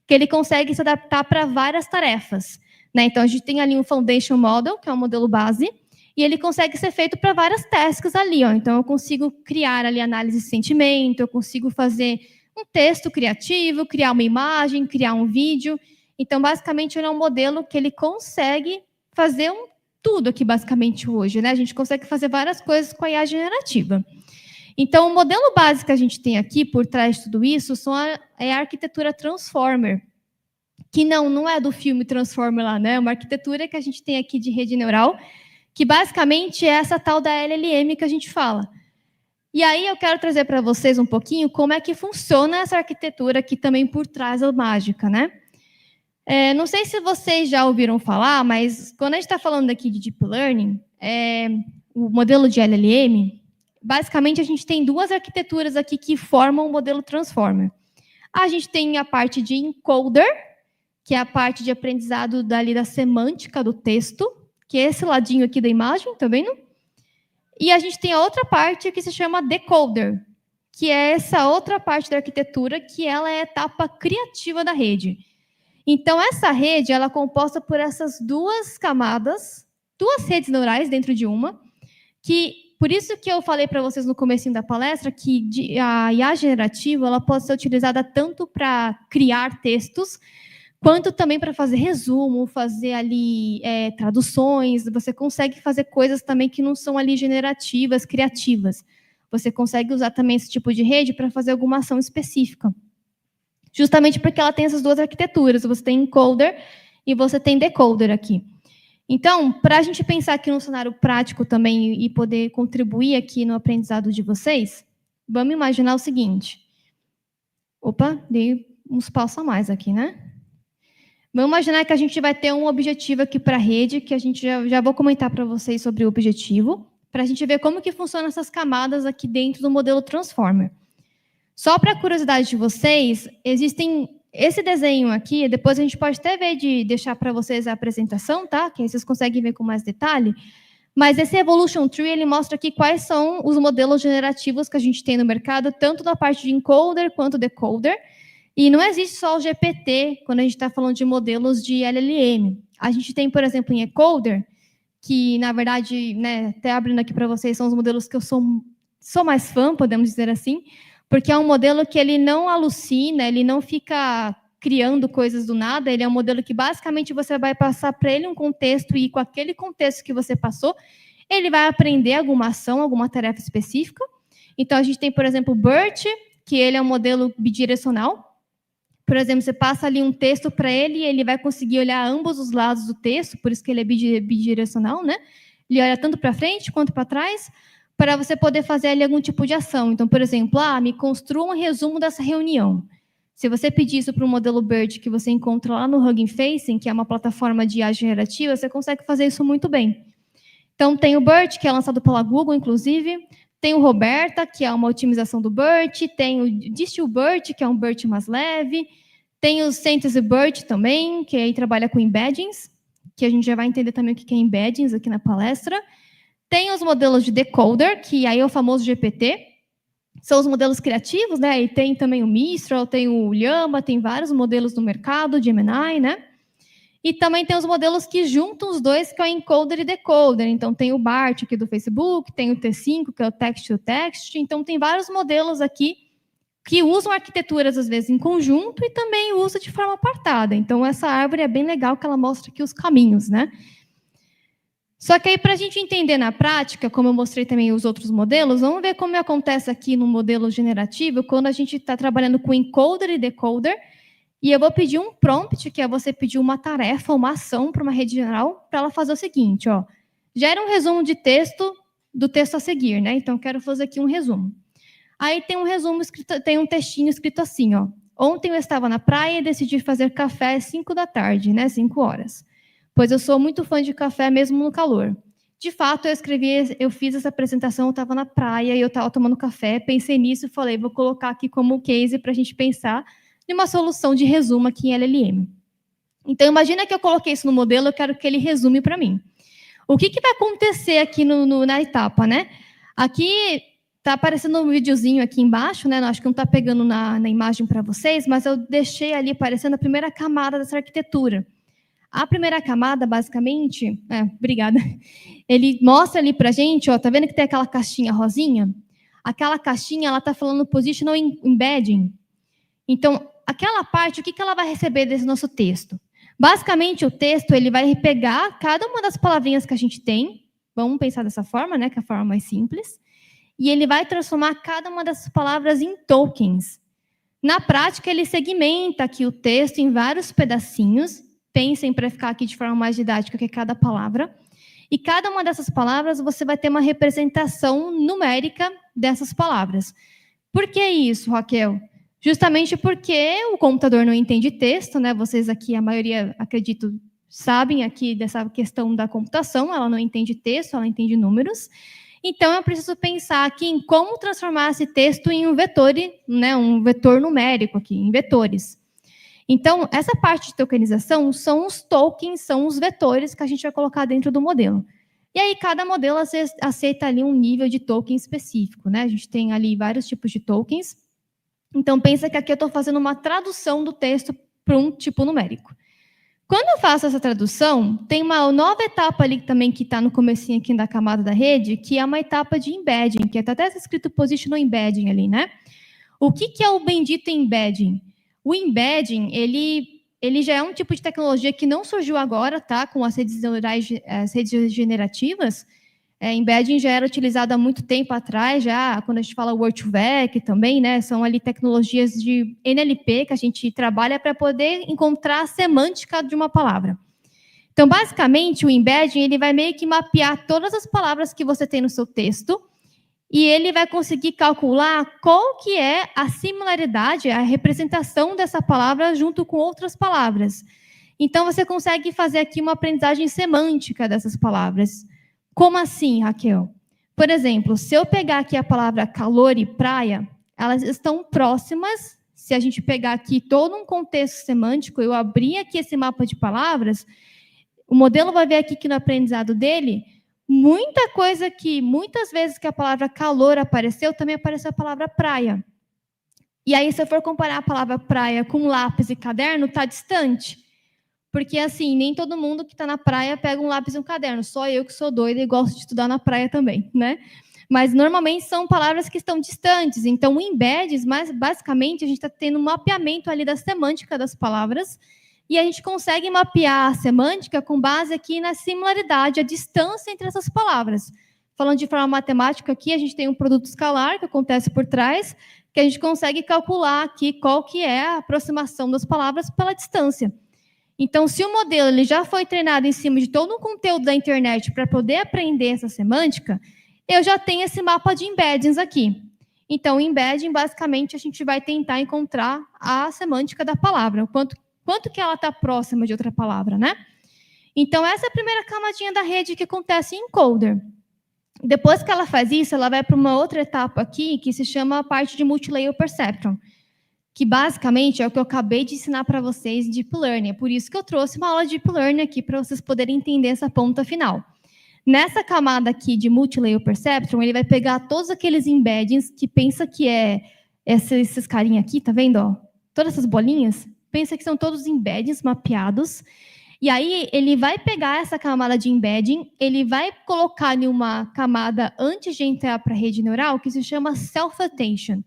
que ele consegue se adaptar para várias tarefas, né? Então, a gente tem ali um Foundation Model, que é um modelo base, e ele consegue ser feito para várias tasks ali, ó. Então, eu consigo criar ali análise de sentimento, eu consigo fazer um texto criativo, criar uma imagem, criar um vídeo. Então, basicamente, ele é um modelo que ele consegue fazer tudo aqui, basicamente, hoje, né? A gente consegue fazer várias coisas com a IA generativa. Então, o modelo básico que a gente tem aqui, por trás de tudo isso, é a arquitetura Transformer, que não é do filme Transformer lá, né? É uma arquitetura que a gente tem aqui de rede neural, que basicamente é essa tal da LLM que a gente fala. E aí eu quero trazer para vocês um pouquinho como é que funciona essa arquitetura aqui também por trás da mágica, né? Não sei se vocês já ouviram falar, mas quando a gente está falando aqui de Deep Learning, o modelo de LLM, basicamente a gente tem duas arquiteturas aqui que formam o modelo Transformer. A gente tem a parte de encoder, que é a parte de aprendizado da semântica do texto, que é esse ladinho aqui da imagem, tá vendo? E a gente tem a outra parte que se chama decoder, que é essa outra parte da arquitetura, que ela é a etapa criativa da rede. Então, essa rede ela é composta por essas duas camadas, duas redes neurais dentro de uma, que por isso que eu falei para vocês no comecinho da palestra que a IA generativa ela pode ser utilizada tanto para criar textos, quanto também para fazer resumo, fazer ali traduções. Você consegue fazer coisas também que não são ali generativas, criativas. Você consegue usar também esse tipo de rede para fazer alguma ação específica. Justamente porque ela tem essas duas arquiteturas. Você tem encoder e você tem decoder aqui. Então, para a gente pensar aqui no cenário prático também e poder contribuir aqui no aprendizado de vocês, vamos imaginar o seguinte. Opa, dei uns passos a mais aqui, né? Vamos imaginar que a gente vai ter um objetivo aqui para a rede, que a gente já vou comentar para vocês sobre o objetivo, para a gente ver como que funcionam essas camadas aqui dentro do modelo Transformer. Só para a curiosidade de vocês, existem esse desenho aqui, depois a gente pode até ver de deixar para vocês a apresentação, tá? Que aí vocês conseguem ver com mais detalhe. Mas esse Evolution Tree, ele mostra aqui quais são os modelos generativos que a gente tem no mercado, tanto da parte de encoder quanto decoder. E não existe só o GPT quando a gente está falando de modelos de LLM. A gente tem, por exemplo, em encoder, que, na verdade, né, até abrindo aqui para vocês, são os modelos que eu sou mais fã, podemos dizer assim, porque é um modelo que ele não alucina, ele não fica criando coisas do nada, ele é um modelo que basicamente você vai passar para ele um contexto e com aquele contexto que você passou, ele vai aprender alguma ação, alguma tarefa específica. Então, a gente tem, por exemplo, o BERT, que ele é um modelo bidirecional. Por exemplo, você passa ali um texto para ele e ele vai conseguir olhar ambos os lados do texto, por isso que ele é bidirecional, né? Ele olha tanto para frente quanto para trás, para você poder fazer ali algum tipo de ação. Então, por exemplo, me construa um resumo dessa reunião. Se você pedir isso para um modelo BERT que você encontra lá no Hugging Face, que é uma plataforma de IA generativa, você consegue fazer isso muito bem. Então, tem o BERT, que é lançado pela Google, inclusive. Tem o Roberta, que é uma otimização do BERT. Tem o DistilBERT, que é um BERT mais leve. Tem o SynthesBERT também, que aí trabalha com embeddings, que a gente já vai entender também o que é embeddings aqui na palestra. Tem os modelos de decoder, que aí é o famoso GPT. São os modelos criativos, né? E tem também o Mistral, tem o Llama, tem vários modelos no mercado, Gemini, né? E também tem os modelos que juntam os dois, que é o encoder e decoder. Então, tem o BART aqui do Facebook, tem o T5, que é o text-to-text. Então, tem vários modelos aqui que usam arquiteturas, às vezes, em conjunto e também usam de forma apartada. Então, essa árvore é bem legal, que ela mostra aqui os caminhos, né? Só que aí, para a gente entender na prática, como eu mostrei também os outros modelos, vamos ver como acontece aqui no modelo generativo, quando a gente está trabalhando com encoder e decoder, e eu vou pedir um prompt, que é você pedir uma tarefa, uma ação para uma rede geral, para ela fazer o seguinte, ó, gera um resumo de texto do texto a seguir, né? Então, eu quero fazer aqui um resumo. Aí tem um resumo escrito, tem um textinho escrito assim, ó. Ontem eu estava na praia e decidi fazer café às 5 da tarde, né? 5 horas. Pois eu sou muito fã de café mesmo no calor. De fato, eu fiz essa apresentação, eu estava na praia e eu estava tomando café, pensei nisso e falei, vou colocar aqui como case para a gente pensar em uma solução de resumo aqui em LLM. Então, imagina que eu coloquei isso no modelo, eu quero que ele resume para mim. O que vai acontecer aqui na etapa, né? Aqui está aparecendo um videozinho aqui embaixo, né? Acho que não está pegando na imagem para vocês, mas eu deixei ali aparecendo a primeira camada dessa arquitetura. A primeira camada, basicamente, obrigada, ele mostra ali para a gente, ó, tá vendo que tem aquela caixinha rosinha? Aquela caixinha, ela está falando positional embedding. Então, aquela parte, o que ela vai receber desse nosso texto? Basicamente, o texto, ele vai pegar cada uma das palavrinhas que a gente tem, vamos pensar dessa forma, né, que é a forma mais simples, e ele vai transformar cada uma dessas palavras em tokens. Na prática, ele segmenta aqui o texto em vários pedacinhos. Pensem para ficar aqui de forma mais didática que é cada palavra. E cada uma dessas palavras você vai ter uma representação numérica dessas palavras. Por que isso, Raquel? Justamente porque o computador não entende texto, né? Vocês aqui, a maioria, acredito, sabem aqui dessa questão da computação, ela não entende texto, ela entende números. Então, eu preciso pensar aqui em como transformar esse texto em um vetor, né, um vetor numérico aqui, em vetores. Então, essa parte de tokenização são os tokens, são os vetores que a gente vai colocar dentro do modelo. E aí, cada modelo aceita ali um nível de token específico, né? A gente tem ali vários tipos de tokens. Então, pensa que aqui eu estou fazendo uma tradução do texto para um tipo numérico. Quando eu faço essa tradução, tem uma nova etapa ali também que está no comecinho aqui da camada da rede, que é uma etapa de embedding, que está até escrito positional embedding ali, né? O que é o bendito embedding? O embedding, ele já é um tipo de tecnologia que não surgiu agora, tá? Com as redes neurais, as redes generativas. Embedding já era utilizado há muito tempo atrás, já quando a gente fala Word2Vec também, né? São ali tecnologias de NLP que a gente trabalha para poder encontrar a semântica de uma palavra. Então, basicamente, o embedding ele vai meio que mapear todas as palavras que você tem no seu texto e ele vai conseguir calcular qual que é a similaridade, a representação dessa palavra junto com outras palavras. Então, você consegue fazer aqui uma aprendizagem semântica dessas palavras. Como assim, Raquel? Por exemplo, se eu pegar aqui a palavra calor e praia, elas estão próximas. Se a gente pegar aqui todo um contexto semântico, eu abrir aqui esse mapa de palavras, o modelo vai ver aqui que no aprendizado dele, muita coisa que, muitas vezes que a palavra calor apareceu, também apareceu a palavra praia. E aí, se eu for comparar a palavra praia com lápis e caderno, está distante. Porque, assim, nem todo mundo que está na praia pega um lápis e um caderno. Só eu que sou doida e gosto de estudar na praia também, né? Mas, normalmente, são palavras que estão distantes. Então, o embeddings, mas, basicamente, a gente está tendo um mapeamento ali da semântica das palavras e a gente consegue mapear a semântica com base aqui na similaridade, a distância entre essas palavras. Falando de forma matemática aqui, a gente tem um produto escalar que acontece por trás, que a gente consegue calcular aqui qual que é a aproximação das palavras pela distância. Então, se o modelo ele já foi treinado em cima de todo um conteúdo da internet para poder aprender essa semântica, eu já tenho esse mapa de embeddings aqui. Então, o embedding, basicamente, a gente vai tentar encontrar a semântica da palavra, o quanto que ela está próxima de outra palavra, né? Então, essa é a primeira camadinha da rede que acontece em encoder. Depois que ela faz isso, ela vai para uma outra etapa aqui, que se chama a parte de multilayer perceptron, que basicamente é o que eu acabei de ensinar para vocês de Deep Learning. É por isso que eu trouxe uma aula de Deep Learning aqui, para vocês poderem entender essa ponta final. Nessa camada aqui de Multilayer Perceptron, ele vai pegar todos aqueles embeddings que pensa que é esses carinha aqui, tá vendo? Ó? Todas essas bolinhas, pensa que são todos embeddings mapeados. E aí ele vai pegar essa camada de embedding, ele vai colocar em uma camada antes de entrar para a rede neural, que se chama Self-Attention,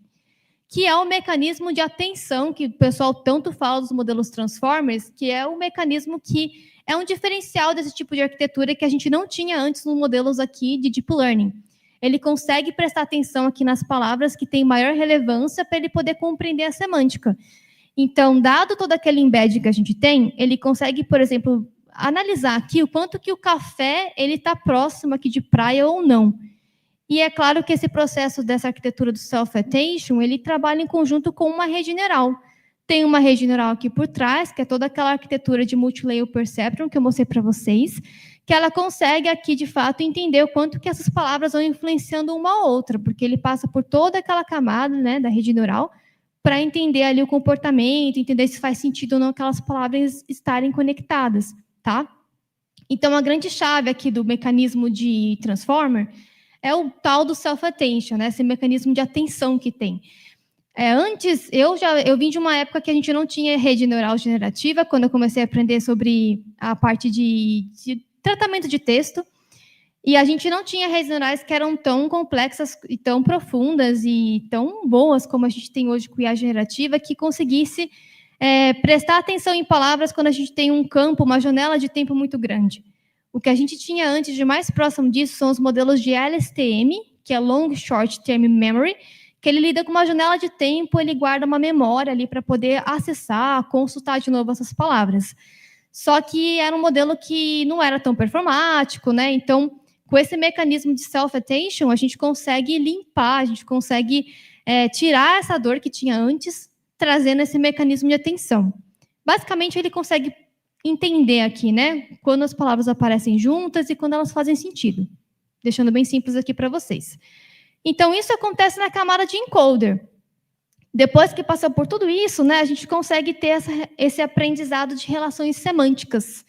que é o mecanismo de atenção que o pessoal tanto fala dos modelos Transformers, que é o mecanismo que é um diferencial desse tipo de arquitetura que a gente não tinha antes nos modelos aqui de Deep Learning. Ele consegue prestar atenção aqui nas palavras que têm maior relevância para ele poder compreender a semântica. Então, dado todo aquele embed que a gente tem, ele consegue, por exemplo, analisar aqui o quanto que o café está próximo aqui de praia ou não. E é claro que esse processo dessa arquitetura do self-attention, ele trabalha em conjunto com uma rede neural. Tem uma rede neural aqui por trás, que é toda aquela arquitetura de multilayer perceptron que eu mostrei para vocês, que ela consegue aqui, de fato, entender o quanto que essas palavras vão influenciando uma a outra, porque ele passa por toda aquela camada, né, da rede neural, para entender ali o comportamento, entender se faz sentido ou não aquelas palavras estarem conectadas, tá? Então, a grande chave aqui do mecanismo de Transformer é o tal do self-attention, né? Esse mecanismo de atenção que tem. Antes, eu vim de uma época que a gente não tinha rede neural generativa, quando eu comecei a aprender sobre a parte de tratamento de texto, e a gente não tinha redes neurais que eram tão complexas e tão profundas e tão boas como a gente tem hoje com IA generativa, que conseguisse prestar atenção em palavras quando a gente tem um campo, uma janela de tempo muito grande. O que a gente tinha antes de mais próximo disso são os modelos de LSTM, que é Long Short Term Memory, que ele lida com uma janela de tempo, ele guarda uma memória ali para poder acessar, consultar de novo essas palavras. Só que era um modelo que não era tão performático, né? Então, com esse mecanismo de self-attention, a gente consegue limpar, a gente consegue tirar essa dor que tinha antes, trazendo esse mecanismo de atenção. Basicamente, ele consegue entender aqui, né? Quando as palavras aparecem juntas e quando elas fazem sentido. Deixando bem simples aqui para vocês. Então, isso acontece na camada de encoder. Depois que passa por tudo isso, né, a gente consegue ter esse aprendizado de relações semânticas.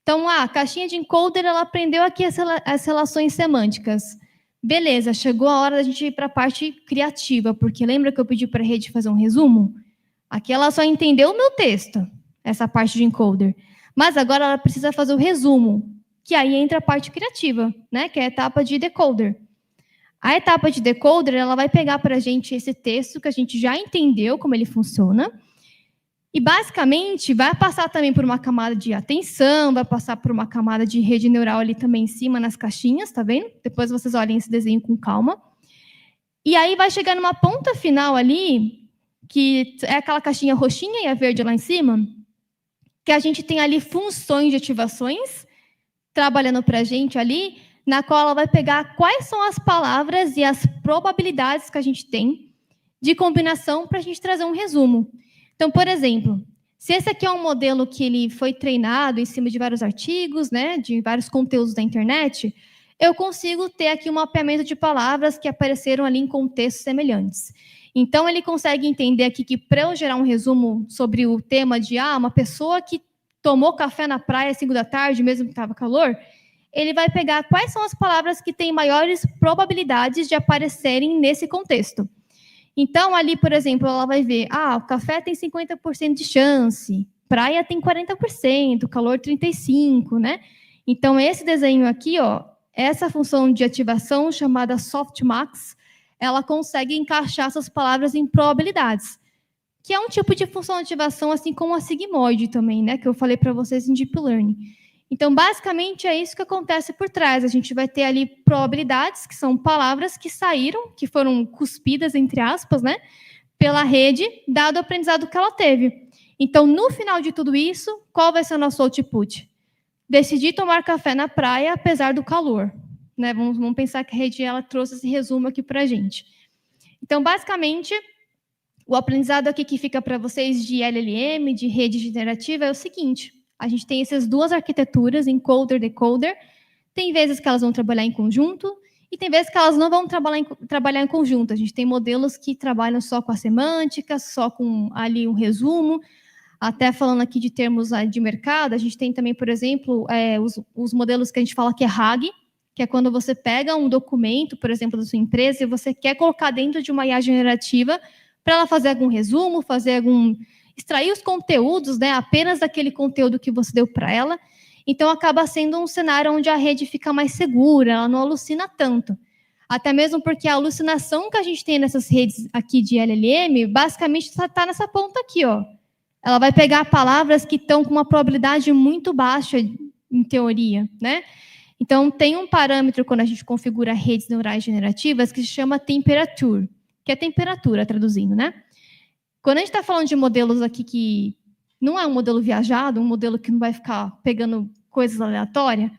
Então, a caixinha de encoder, ela aprendeu aqui as relações semânticas. Beleza, chegou a hora da gente ir para a parte criativa, porque lembra que eu pedi para a rede fazer um resumo? Aqui ela só entendeu o meu texto, essa parte de encoder. Mas agora ela precisa fazer o resumo, que aí entra a parte criativa, né, que é a etapa de decoder. A etapa de decoder, ela vai pegar para a gente esse texto que a gente já entendeu como ele funciona, e basicamente vai passar também por uma camada de atenção, vai passar por uma camada de rede neural ali também em cima nas caixinhas, tá vendo? Depois vocês olhem esse desenho com calma. E aí vai chegar numa ponta final ali, que é aquela caixinha roxinha e a verde lá em cima, que a gente tem ali funções de ativações trabalhando para a gente ali, na qual ela vai pegar quais são as palavras e as probabilidades que a gente tem de combinação para a gente trazer um resumo. Então, por exemplo, se esse aqui é um modelo que ele foi treinado em cima de vários artigos, né, de vários conteúdos da internet, eu consigo ter aqui um mapeamento de palavras que apareceram ali em contextos semelhantes. Então, ele consegue entender aqui que, para eu gerar um resumo sobre o tema de uma pessoa que tomou café na praia às 5 da tarde, mesmo que estava calor, ele vai pegar quais são as palavras que têm maiores probabilidades de aparecerem nesse contexto. Então, ali, por exemplo, ela vai ver, o café tem 50% de chance, praia tem 40%, calor 35%, né? Então, esse desenho aqui, essa função de ativação chamada softmax, ela consegue encaixar essas palavras em probabilidades, que é um tipo de função de ativação, assim como a sigmoide também, né? Que eu falei para vocês em Deep Learning. Então, basicamente, é isso que acontece por trás. A gente vai ter ali probabilidades, que são palavras que saíram, que foram cuspidas, entre aspas, né, pela rede, dado o aprendizado que ela teve. Então, no final de tudo isso, qual vai ser o nosso output? Decidi tomar café na praia, apesar do calor. Né? Vamos pensar que a rede ela trouxe esse resumo aqui para a gente. Então, basicamente, o aprendizado aqui que fica para vocês de LLM, de rede generativa, é o seguinte: a gente tem essas duas arquiteturas, encoder, decoder. Tem vezes que elas vão trabalhar em conjunto e tem vezes que elas não vão trabalhar em conjunto. A gente tem modelos que trabalham só com a semântica, só com ali um resumo. Até falando aqui de termos de mercado, a gente tem também, por exemplo, os modelos que a gente fala que é RAG, que é quando você pega um documento, por exemplo, da sua empresa, e você quer colocar dentro de uma IA generativa para ela fazer algum resumo, extrair os conteúdos, né, apenas daquele conteúdo que você deu para ela. Então, acaba sendo um cenário onde a rede fica mais segura, ela não alucina tanto. Até mesmo porque a alucinação que a gente tem nessas redes aqui de LLM, basicamente está nessa ponta aqui, Ela vai pegar palavras que estão com uma probabilidade muito baixa, em teoria, né? Então, tem um parâmetro quando a gente configura redes neurais generativas que se chama temperature, que é temperatura, traduzindo, né? Quando a gente está falando de modelos aqui que não é um modelo viajado, um modelo que não vai ficar pegando coisas aleatórias,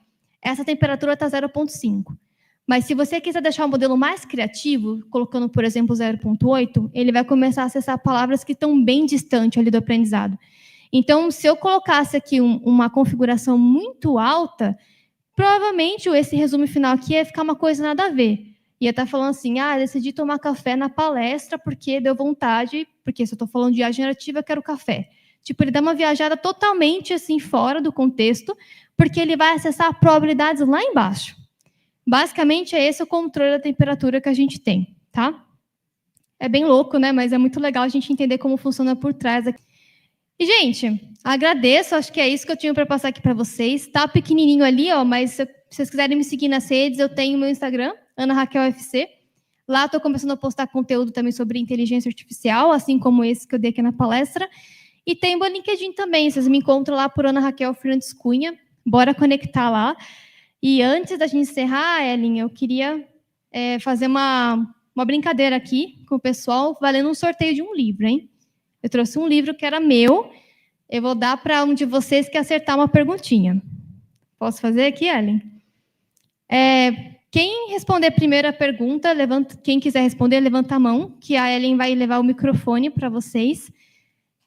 essa temperatura está 0,5. Mas se você quiser deixar o modelo mais criativo, colocando, por exemplo, 0,8, ele vai começar a acessar palavras que estão bem distantes ali do aprendizado. Então, se eu colocasse aqui uma configuração muito alta, provavelmente esse resumo final aqui ia ficar uma coisa nada a ver. Ia estar falando assim, decidi tomar café na palestra porque deu vontade, porque se eu estou falando de IA generativa, eu quero café. Tipo, ele dá uma viajada totalmente assim, fora do contexto, porque ele vai acessar probabilidades lá embaixo. Basicamente, é esse o controle da temperatura que a gente tem, tá? É bem louco, né? Mas é muito legal a gente entender como funciona por trás. E, gente, agradeço, acho que é isso que eu tinha para passar aqui para vocês. Tá pequenininho ali, mas se vocês quiserem me seguir nas redes, eu tenho o meu Instagram, Ana Raquel FC. Lá estou começando a postar conteúdo também sobre inteligência artificial, assim como esse que eu dei aqui na palestra. E tem o LinkedIn também, vocês me encontram lá por Ana Raquel Fernandes Cunha. Bora conectar lá. E antes da gente encerrar, Ellen, eu queria fazer uma brincadeira aqui com o pessoal, valendo um sorteio de um livro, hein? Eu trouxe um livro que era meu, eu vou dar para um de vocês que acertar uma perguntinha. Posso fazer aqui, Ellen? Quem responder a primeira pergunta, quem quiser responder, levanta a mão, que a Ellen vai levar o microfone para vocês.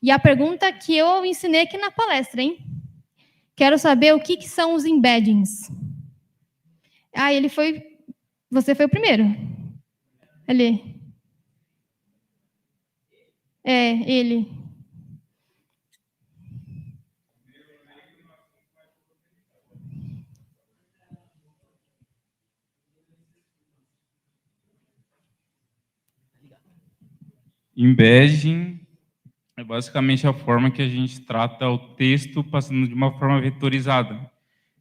E a pergunta que eu ensinei aqui na palestra, hein? Quero saber o que são os embeddings. Você foi o primeiro. Ali. Ele. Embedding é basicamente a forma que a gente trata o texto passando de uma forma vetorizada.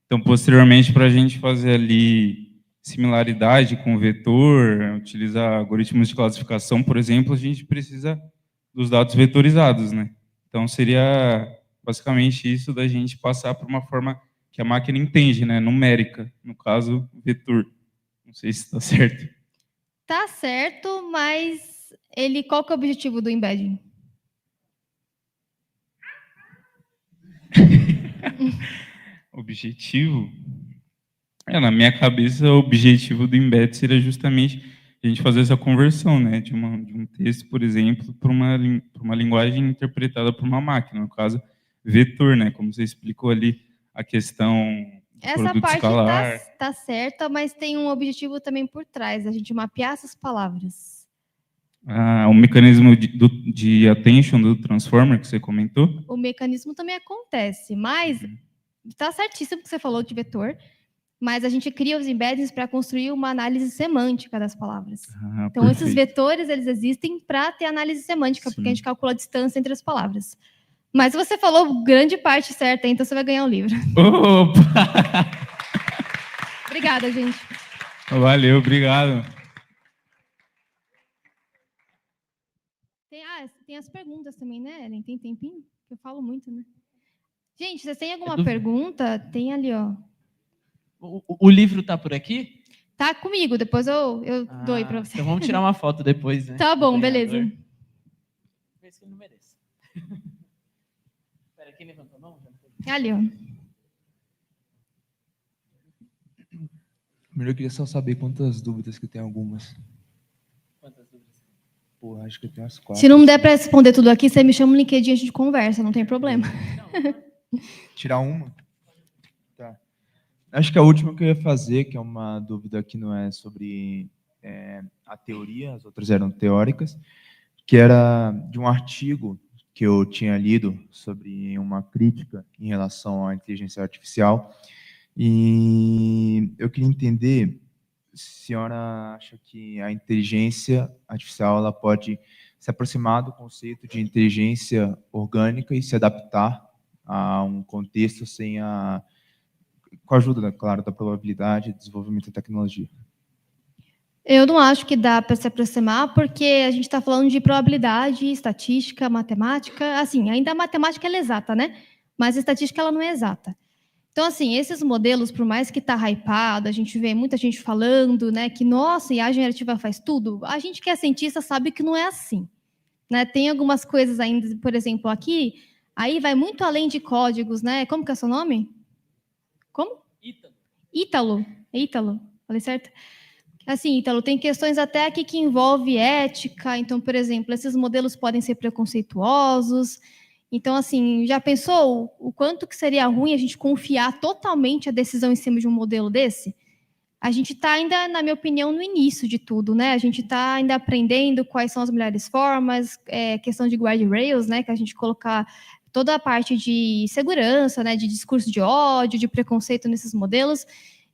Então, posteriormente, para a gente fazer ali similaridade com o vetor, utilizar algoritmos de classificação, por exemplo, a gente precisa dos dados vetorizados, né? Então, seria basicamente isso da gente passar por uma forma que a máquina entende, né? Numérica, no caso, vetor. Não sei se está certo. Tá certo, mas qual que é o objetivo do embedding? Objetivo? Na minha cabeça, o objetivo do embed seria justamente a gente fazer essa conversão, né, de um texto, por exemplo, para uma linguagem interpretada por uma máquina, no caso, vetor, né, como você explicou ali, a questão do Essa produto parte escalar. tá certa, mas tem um objetivo também por trás, a gente mapear essas palavras. O mecanismo de attention do transformer que você comentou? O mecanismo também acontece, mas está certíssimo que você falou de vetor, mas a gente cria os embeddings para construir uma análise semântica das palavras. Então, perfeito. esses vetores, eles existem para ter análise semântica, Sim. porque a gente calcula a distância entre as palavras. Mas você falou grande parte certa, então você vai ganhar o livro. Opa! Obrigada, gente. Valeu, obrigado. Tem as perguntas também, né, Ellen? Tem tempinho? Eu falo muito, né? Gente, vocês têm alguma pergunta? Tem ali, ó. O livro tá por aqui? Tá comigo, depois eu dou aí para você. Então vamos tirar uma foto depois, né? Tá bom, beleza. Vê se ele não merece. Espera, quem levantou a mão? Ali, ó. Primeiro eu queria só saber quantas dúvidas, que tem algumas. Quantas dúvidas? Porra, acho que eu tenho umas 4. Se não der para responder tudo aqui, você me chama no LinkedIn, a gente conversa, não tem problema. Tirar uma? Tá. Acho que a última que eu ia fazer, que é uma dúvida que não é sobre a teoria, as outras eram teóricas, que era de um artigo que eu tinha lido sobre uma crítica em relação à inteligência artificial. E eu queria entender se a senhora acha que a inteligência artificial ela pode se aproximar do conceito de inteligência orgânica e se adaptar a um contexto com a ajuda, claro, da probabilidade e desenvolvimento da tecnologia. Eu não acho que dá para se aproximar, porque a gente está falando de probabilidade, estatística, matemática. Assim, ainda a matemática ela é exata, né? Mas a estatística ela não é exata. Então, assim, esses modelos, por mais que está hypado, a gente vê muita gente falando, né, que, nossa, IA generativa faz tudo. A gente que é cientista sabe que não é assim. Né? Tem algumas coisas ainda, por exemplo, aqui, aí vai muito além de códigos, né? Como que é o seu nome? Como? Ítalo. Ítalo, falei certo? Assim, Ítalo, tem questões até aqui que envolvem ética. Então, por exemplo, esses modelos podem ser preconceituosos. Então, assim, já pensou o quanto que seria ruim a gente confiar totalmente a decisão em cima de um modelo desse? A gente está ainda, na minha opinião, no início de tudo, né? A gente está ainda aprendendo quais são as melhores formas, questão de guardrails, né? Que a gente colocar toda a parte de segurança, né? De discurso de ódio, de preconceito nesses modelos.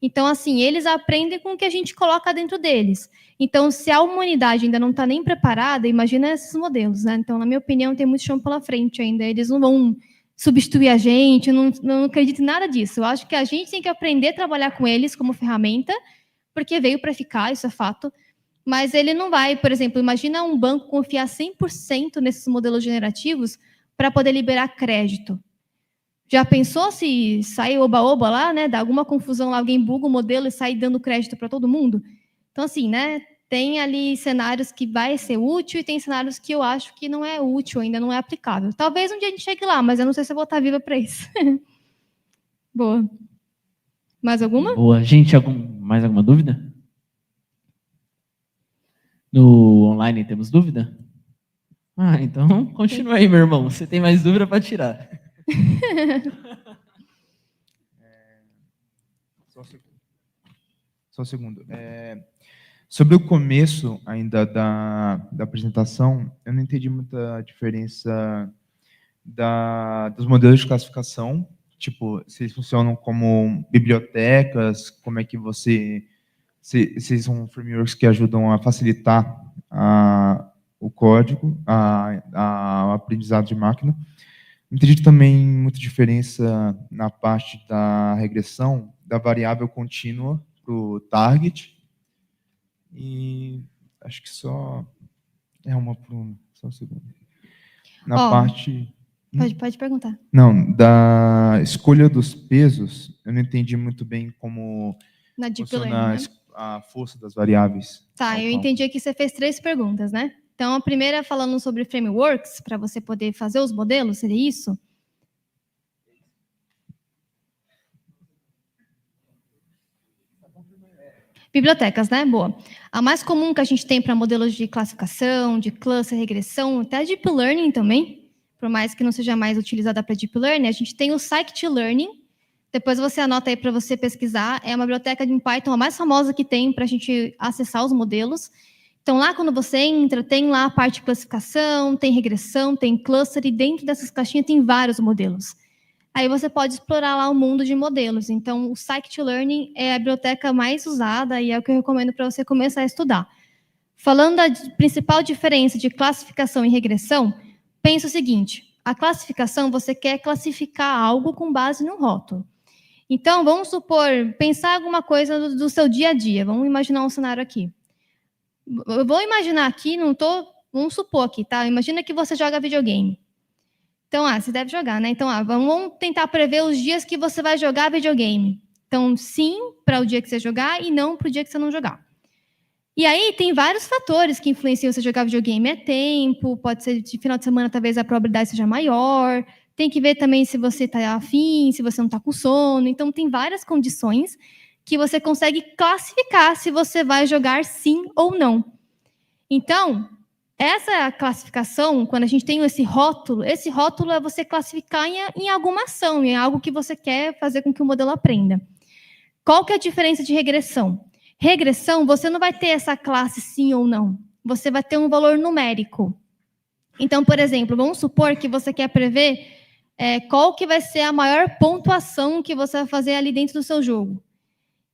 Então, assim, eles aprendem com o que a gente coloca dentro deles. Então, se a humanidade ainda não está nem preparada, imagina esses modelos, né? Então, na minha opinião, tem muito chão pela frente ainda. Eles não vão substituir a gente, não acredito em nada disso. Eu acho que a gente tem que aprender a trabalhar com eles como ferramenta, porque veio para ficar, isso é fato. Mas ele não vai, por exemplo, imagina um banco confiar 100% nesses modelos generativos para poder liberar crédito. Já pensou se sai oba-oba lá, né? Dá alguma confusão lá, alguém buga o modelo e sai dando crédito para todo mundo? Então, assim, né? Tem ali cenários que vai ser útil e tem cenários que eu acho que não é útil, ainda não é aplicável. Talvez um dia a gente chegue lá, mas eu não sei se eu vou estar viva para isso. Boa. Mais alguma? Boa. Gente, mais alguma dúvida? No online temos dúvida? Então continua aí, meu irmão. Você tem mais dúvida para tirar. Só um segundo. Sobre o começo ainda da apresentação, eu não entendi muita diferença dos modelos de classificação, tipo, se eles funcionam como bibliotecas, como é que se são frameworks que ajudam a facilitar o código, o aprendizado de máquina. Entendi também muita diferença na parte da regressão, da variável contínua para o target, e acho que só uma por uma, só um segundo. Na parte... Pode perguntar. Não, da escolha dos pesos, eu não entendi muito bem como Na Deep funciona Learning, né? a força das variáveis. Tá, eu entendi que você fez 3 perguntas, né? Então, a primeira falando sobre frameworks, para você poder fazer os modelos, seria isso? Bibliotecas, né? Boa. A mais comum que a gente tem para modelos de classificação, de cluster, regressão, até Deep Learning também, por mais que não seja mais utilizada para Deep Learning, a gente tem o Scikit-Learning. Depois você anota aí para você pesquisar. É uma biblioteca de Python a mais famosa que tem para a gente acessar os modelos. Então, lá quando você entra, tem lá a parte de classificação, tem regressão, tem cluster, e dentro dessas caixinhas tem vários modelos. Aí você pode explorar lá o mundo de modelos. Então, o Scikit-Learning é a biblioteca mais usada e é o que eu recomendo para você começar a estudar. Falando da principal diferença de classificação e regressão, pensa o seguinte: a classificação, você quer classificar algo com base num rótulo. Então, vamos supor, pensar alguma coisa do seu dia a dia. Vamos imaginar um cenário aqui. Eu vou imaginar aqui, vamos supor aqui, tá? Imagina que você joga videogame. Então, você deve jogar, né? Então, vamos tentar prever os dias que você vai jogar videogame. Então, sim para o dia que você jogar e não para o dia que você não jogar. E aí, tem vários fatores que influenciam você jogar videogame. É tempo, pode ser de final de semana, talvez a probabilidade seja maior. Tem que ver também se você está afim, se você não está com sono. Então, tem várias condições que você consegue classificar se você vai jogar sim ou não. Então, essa classificação, quando a gente tem esse rótulo é você classificar em alguma ação, em algo que você quer fazer com que o modelo aprenda. Qual que é a diferença de regressão? Regressão, você não vai ter essa classe sim ou não. Você vai ter um valor numérico. Então, por exemplo, vamos supor que você quer prever qual que vai ser a maior pontuação que você vai fazer ali dentro do seu jogo.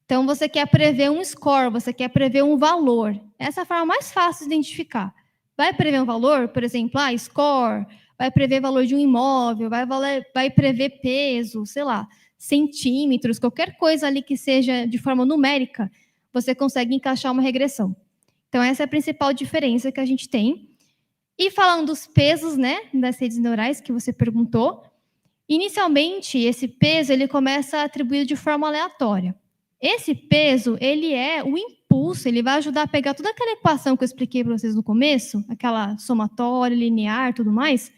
Então, você quer prever um score, você quer prever um valor. Essa é a forma mais fácil de identificar. Vai prever um valor, por exemplo, score, vai prever valor de um imóvel, vai prever peso, sei lá, centímetros, qualquer coisa ali que seja de forma numérica, você consegue encaixar uma regressão. Então, essa é a principal diferença que a gente tem. E falando dos pesos, né, das redes neurais que você perguntou, inicialmente, esse peso ele começa atribuído de forma aleatória. Esse peso, ele é o impulso, ele vai ajudar a pegar toda aquela equação que eu expliquei para vocês no começo, aquela somatória, linear, tudo mais,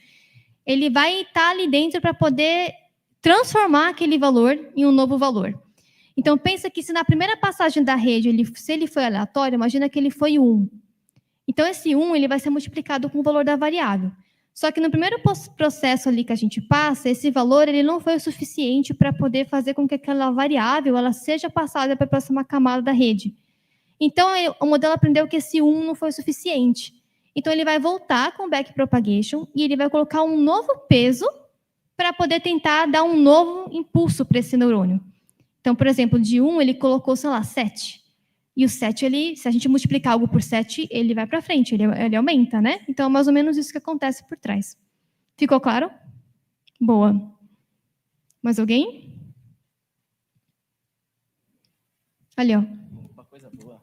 ele vai estar ali dentro para poder transformar aquele valor em um novo valor. Então, pensa que se na primeira passagem da rede, se ele foi aleatório, imagina que ele foi 1. Então, esse 1 ele vai ser multiplicado com o valor da variável. Só que no primeiro processo ali que a gente passa, esse valor ele não foi o suficiente para poder fazer com que aquela variável ela seja passada para a próxima camada da rede. Então, o modelo aprendeu que esse 1 não foi o suficiente. Então, ele vai voltar com o backpropagation e ele vai colocar um novo peso para poder tentar dar um novo impulso para esse neurônio. Então, por exemplo, de 1 ele colocou, sei lá, 7. E o 7, se a gente multiplicar algo por 7, ele vai para frente, ele aumenta, né? Então, é mais ou menos isso que acontece por trás. Ficou claro? Boa. Mais alguém? Ali, ó. Uma coisa boa.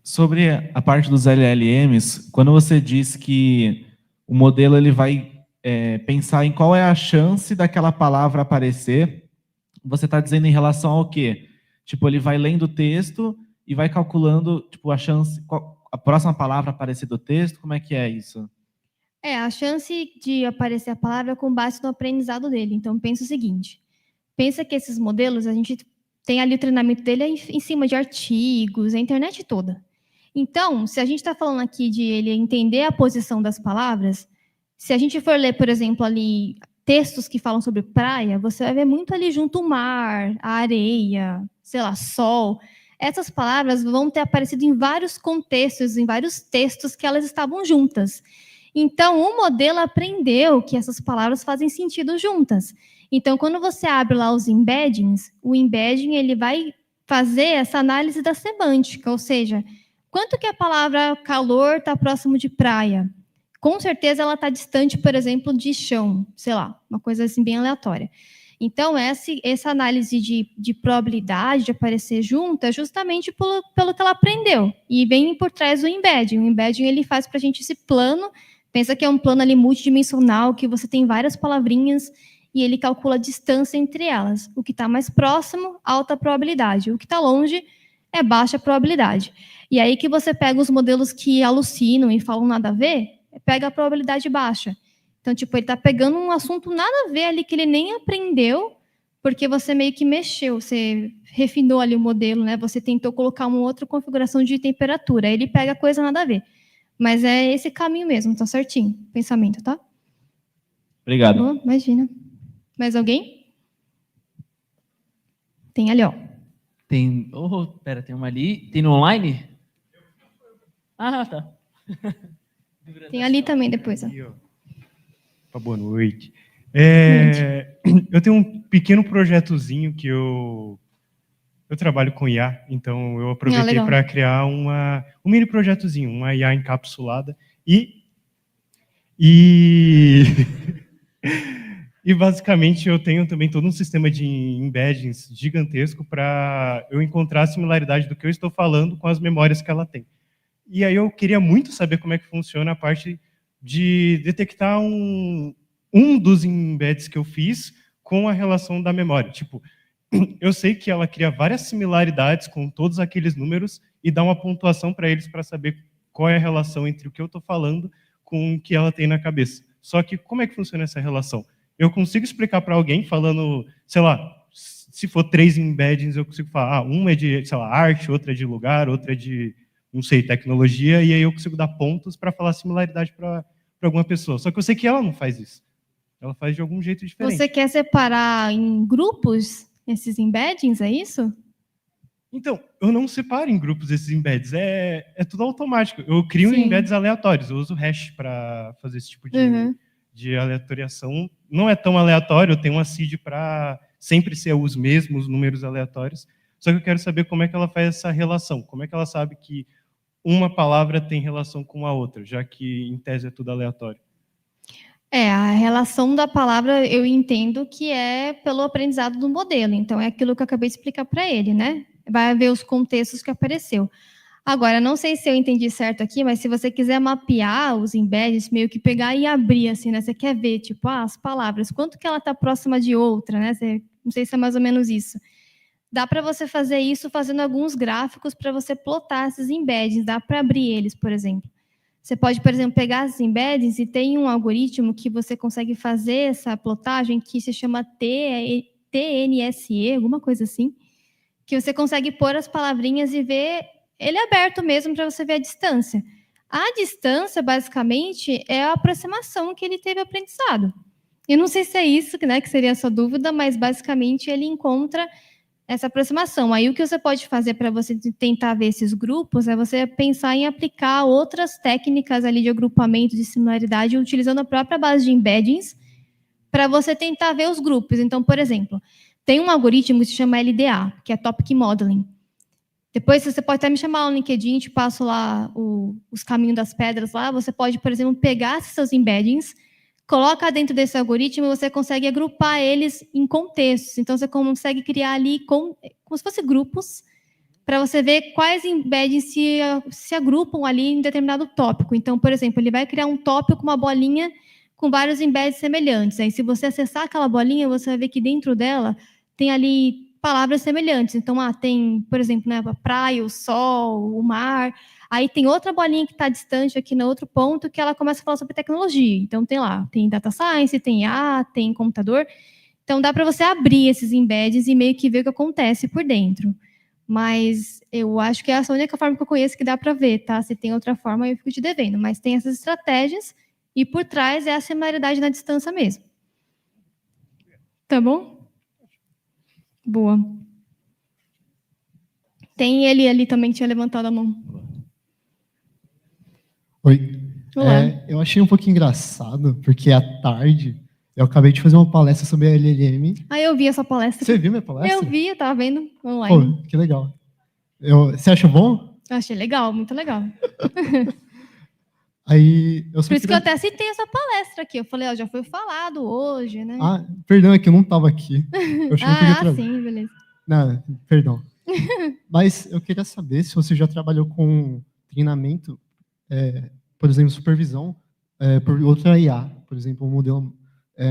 Sobre a parte dos LLMs, quando você diz que o modelo ele vai pensar em qual é a chance daquela palavra aparecer, você está dizendo em relação ao quê? Tipo, ele vai lendo o texto e vai calculando tipo, a chance, a próxima palavra aparecer do texto, como é que é isso? A chance de aparecer a palavra é com base no aprendizado dele. Então, pensa o seguinte, pensa que esses modelos, a gente tem ali o treinamento dele em cima de artigos, a internet toda. Então, se a gente está falando aqui de ele entender a posição das palavras, se a gente for ler, por exemplo, ali textos que falam sobre praia, você vai ver muito ali junto o mar, a areia, sei lá, sol. Essas palavras vão ter aparecido em vários contextos, em vários textos que elas estavam juntas. Então, o modelo aprendeu que essas palavras fazem sentido juntas. Então, quando você abre lá os embeddings, o embedding ele vai fazer essa análise da semântica, ou seja, quanto que a palavra calor está próximo de praia? Com certeza ela está distante, por exemplo, de chão, sei lá, uma coisa assim bem aleatória. Então, essa análise de probabilidade de aparecer junto é justamente pelo que ela aprendeu. E vem por trás do embedding. O embedding ele faz para a gente esse plano, pensa que é um plano ali multidimensional, que você tem várias palavrinhas, e ele calcula a distância entre elas. O que está mais próximo, alta probabilidade. O que está longe, é baixa probabilidade. E aí que você pega os modelos que alucinam e falam nada a ver, pega a probabilidade baixa. Então, tipo, ele está pegando um assunto nada a ver ali que ele nem aprendeu, porque você meio que mexeu, você refinou ali o modelo, né? Você tentou colocar uma outra configuração de temperatura. Aí ele pega coisa nada a ver. Mas é esse caminho mesmo, tá certinho. Pensamento, tá? Obrigado. Boa, imagina. Mais alguém? Tem ali, ó. Tem. Oh, pera, tem uma ali. Tem no online? Ah, tá. Tem ali também depois, ó. Boa noite. Eu tenho um pequeno projetozinho que eu trabalho com IA, então eu aproveitei para criar um mini projetozinho, uma IA encapsulada e basicamente eu tenho também todo um sistema de embeddings gigantesco para eu encontrar a similaridade do que eu estou falando com as memórias que ela tem. E aí eu queria muito saber como é que funciona a parte de detectar um dos embeds que eu fiz com a relação da memória. Tipo, eu sei que ela cria várias similaridades com todos aqueles números e dá uma pontuação para eles para saber qual é a relação entre o que eu estou falando com o que ela tem na cabeça. Só que como é que funciona essa relação? Eu consigo explicar para alguém falando, sei lá, se for 3 embeddings, eu consigo falar, uma é de, sei lá, arte, outra é de lugar, outra é de, não sei, tecnologia, e aí eu consigo dar pontos para falar similaridade para alguma pessoa. Só que eu sei que ela não faz isso. Ela faz de algum jeito diferente. Você quer separar em grupos esses embeddings, é isso? Então, eu não separo em grupos esses embeds, é tudo automático. Eu crio embeds aleatórios, eu uso hash para fazer esse tipo de aleatoriação. Não é tão aleatório, eu tenho uma seed para sempre ser os mesmos números aleatórios, só que eu quero saber como é que ela faz essa relação, como é que ela sabe que uma palavra tem relação com a outra, já que em tese é tudo aleatório. A relação da palavra eu entendo que é pelo aprendizado do modelo. Então, é aquilo que eu acabei de explicar para ele, né? Vai ver os contextos que apareceu. Agora, não sei se eu entendi certo aqui, mas se você quiser mapear os embeddings, meio que pegar e abrir, assim, né? Você quer ver, tipo, as palavras, quanto que ela está próxima de outra, né? Não sei se é mais ou menos isso. Dá para você fazer isso fazendo alguns gráficos para você plotar esses embeddings. Dá para abrir eles, por exemplo. Você pode, por exemplo, pegar esses embeddings e tem um algoritmo que você consegue fazer essa plotagem que se chama TNSE, alguma coisa assim, que você consegue pôr as palavrinhas e ver ele aberto mesmo para você ver a distância. A distância, basicamente, é a aproximação que ele teve aprendizado. Eu não sei se é isso, né, que seria a sua dúvida, mas basicamente ele encontra essa aproximação. Aí o que você pode fazer para você tentar ver esses grupos é você pensar em aplicar outras técnicas ali de agrupamento, de similaridade, utilizando a própria base de embeddings, para você tentar ver os grupos. Então, por exemplo, tem um algoritmo que se chama LDA, que é Topic Modeling. Depois você pode até me chamar no LinkedIn, te passo lá os caminhos das pedras lá. Você pode, por exemplo, pegar esses seus embeddings, coloca dentro desse algoritmo e você consegue agrupar eles em contextos. Então, você consegue criar ali como se fossem grupos para você ver quais embeddings se agrupam ali em determinado tópico. Então, por exemplo, ele vai criar um tópico, uma bolinha com vários embeddings semelhantes. Aí, se você acessar aquela bolinha, você vai ver que dentro dela tem ali palavras semelhantes. Então, tem, por exemplo, né, a praia, o sol, o mar. Aí tem outra bolinha que está distante aqui no outro ponto que ela começa a falar sobre tecnologia. Então tem lá, tem data science, tem IA, tem computador. Então dá para você abrir esses embeds e meio que ver o que acontece por dentro. Mas eu acho que essa é a única forma que eu conheço que dá para ver, tá? Se tem outra forma, eu fico te devendo. Mas tem essas estratégias e por trás é a similaridade na distância mesmo. Tá bom? Boa. Tem ele ali também que tinha levantado a mão. Oi. Olá. Eu achei um pouquinho engraçado, porque à tarde eu acabei de fazer uma palestra sobre a LLM. Ah, eu vi essa palestra. Você viu minha palestra? Eu vi, eu tava vendo online. Pô, que legal. Você achou bom? Eu achei legal, muito legal. Aí eu só Por isso que eu queria... até citei essa palestra aqui. Eu falei, ó, já foi falado hoje, né? Ah, perdão, é que eu não estava aqui. Eu achei que eu ia trabalhar. Sim, beleza. Não, perdão. Mas eu queria saber se você já trabalhou com treinamento, por exemplo, supervisão, por outra IA. Por exemplo, um modelo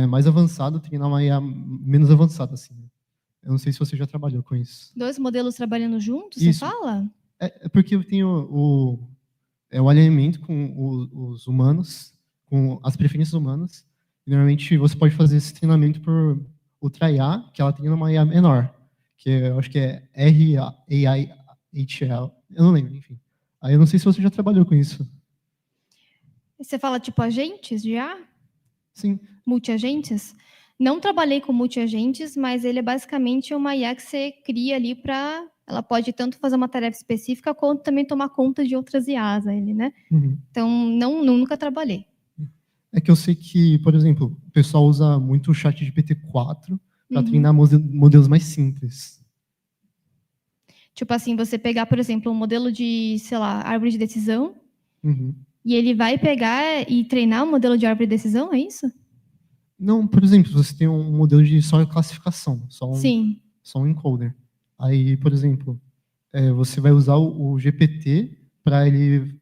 mais avançado, treinar uma IA menos avançada, assim. Eu não sei se você já trabalhou com isso. 2 modelos trabalhando juntos, Isso. você fala? É porque eu tenho o alinhamento com os humanos, com as preferências humanas. E, normalmente, você pode fazer esse treinamento por outra IA, que ela treina uma IA menor, que eu acho que é RAIHL. Eu não lembro, enfim. Aí eu não sei se você já trabalhou com isso. Você fala tipo agentes de IA? Sim. Multiagentes? Não trabalhei com multiagentes, mas ele é basicamente uma IA que você cria ali para... Ela pode tanto fazer uma tarefa específica, quanto também tomar conta de outras IAs, ele, né? Uhum. Então, nunca trabalhei. É que eu sei que, por exemplo, o pessoal usa muito o chat GPT-4 para treinar modelos mais simples. Tipo assim, você pegar, por exemplo, um modelo de, sei lá, árvore de decisão, Uhum. e ele vai pegar e treinar um modelo de árvore de decisão, é isso? Não, por exemplo, você tem um modelo de só classificação, só um encoder. Aí, por exemplo, você vai usar o GPT para ele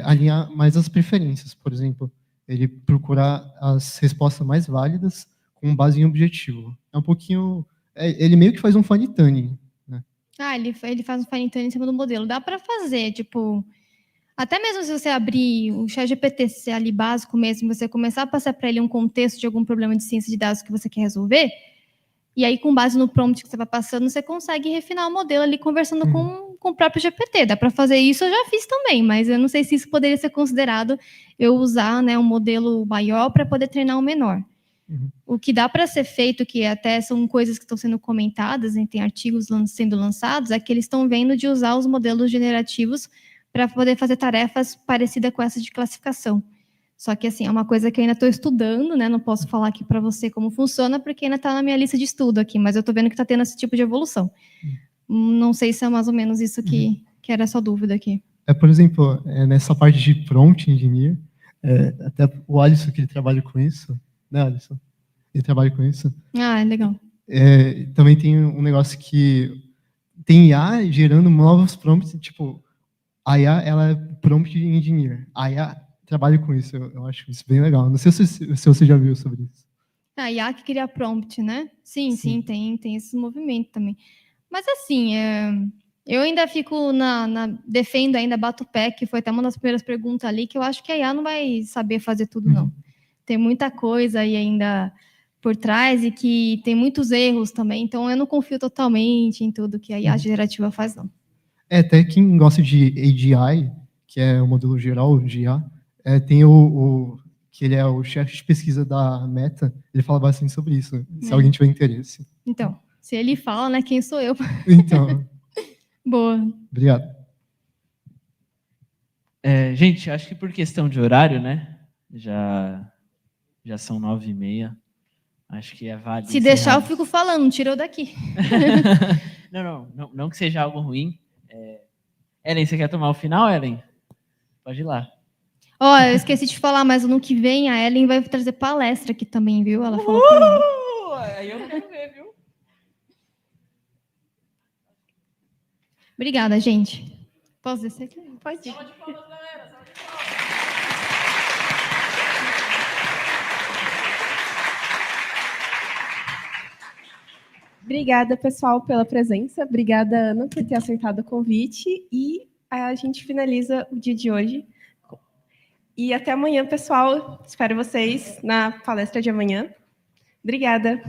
alinhar mais as preferências. Por exemplo, ele procurar as respostas mais válidas com base em objetivo. É um pouquinho... ele meio que faz um fine tuning, né? Ah, ele faz um fine tuning em cima do modelo. Dá para fazer, tipo... Até mesmo se você abrir o ChatGPT, se é ali básico mesmo, você começar a passar para ele um contexto de algum problema de ciência de dados que você quer resolver, e aí, com base no prompt que você vai passando, você consegue refinar o modelo ali conversando com o próprio GPT. Dá para fazer isso, eu já fiz também, mas eu não sei se isso poderia ser considerado eu usar, né, um modelo maior para poder treinar um menor. O que dá para ser feito, que até são coisas que estão sendo comentadas, né, tem artigos sendo lançados, é que eles estão vendo de usar os modelos generativos para poder fazer tarefas parecidas com essa de classificação. Só que, assim, é uma coisa que eu ainda estou estudando, né? Não posso falar aqui para você como funciona, porque ainda está na minha lista de estudo aqui, mas eu estou vendo que está tendo esse tipo de evolução. Não sei se é mais ou menos isso que era a sua dúvida aqui. Por exemplo, nessa parte de prompt engineer, até o Alisson, que ele trabalha com isso, né, Alisson? Ele trabalha com isso. Ah, é legal. Também tem um negócio que tem IA gerando novos prompts, tipo, a IA, ela é prompt engineer. A IA trabalha com isso, eu acho isso bem legal. Não sei se você já viu sobre isso. A IA que cria prompt, né? Sim, tem esse movimento também. Mas, assim, eu ainda fico defendo ainda, bato o pé, que foi até uma das primeiras perguntas ali, que eu acho que a IA não vai saber fazer tudo, não. Tem muita coisa aí ainda por trás e que tem muitos erros também, então eu não confio totalmente em tudo que a IA generativa faz, não. Até quem gosta de AGI, que é o modelo geral de IA, tem que ele é o chefe de pesquisa da Meta, ele fala bastante sobre isso, se alguém tiver interesse. Então, se ele fala, né, quem sou eu? Então. Boa. Obrigado. Gente, acho que por questão de horário, né, já são 9h30, acho que é válido. Se deixar, eu fico falando, tira eu daqui. Não que seja algo ruim. Ellen, você quer tomar o final, Ellen? Pode ir lá. Eu esqueci de falar, mas ano que vem a Ellen vai trazer palestra aqui também, viu? Ela falou comigo. Aí eu não quero ver, viu? Obrigada, gente. Posso descer aqui? Pode ir. Obrigada, pessoal, pela presença. Obrigada, Ana, por ter aceitado o convite. E a gente finaliza o dia de hoje. E até amanhã, pessoal. Espero vocês na palestra de amanhã. Obrigada.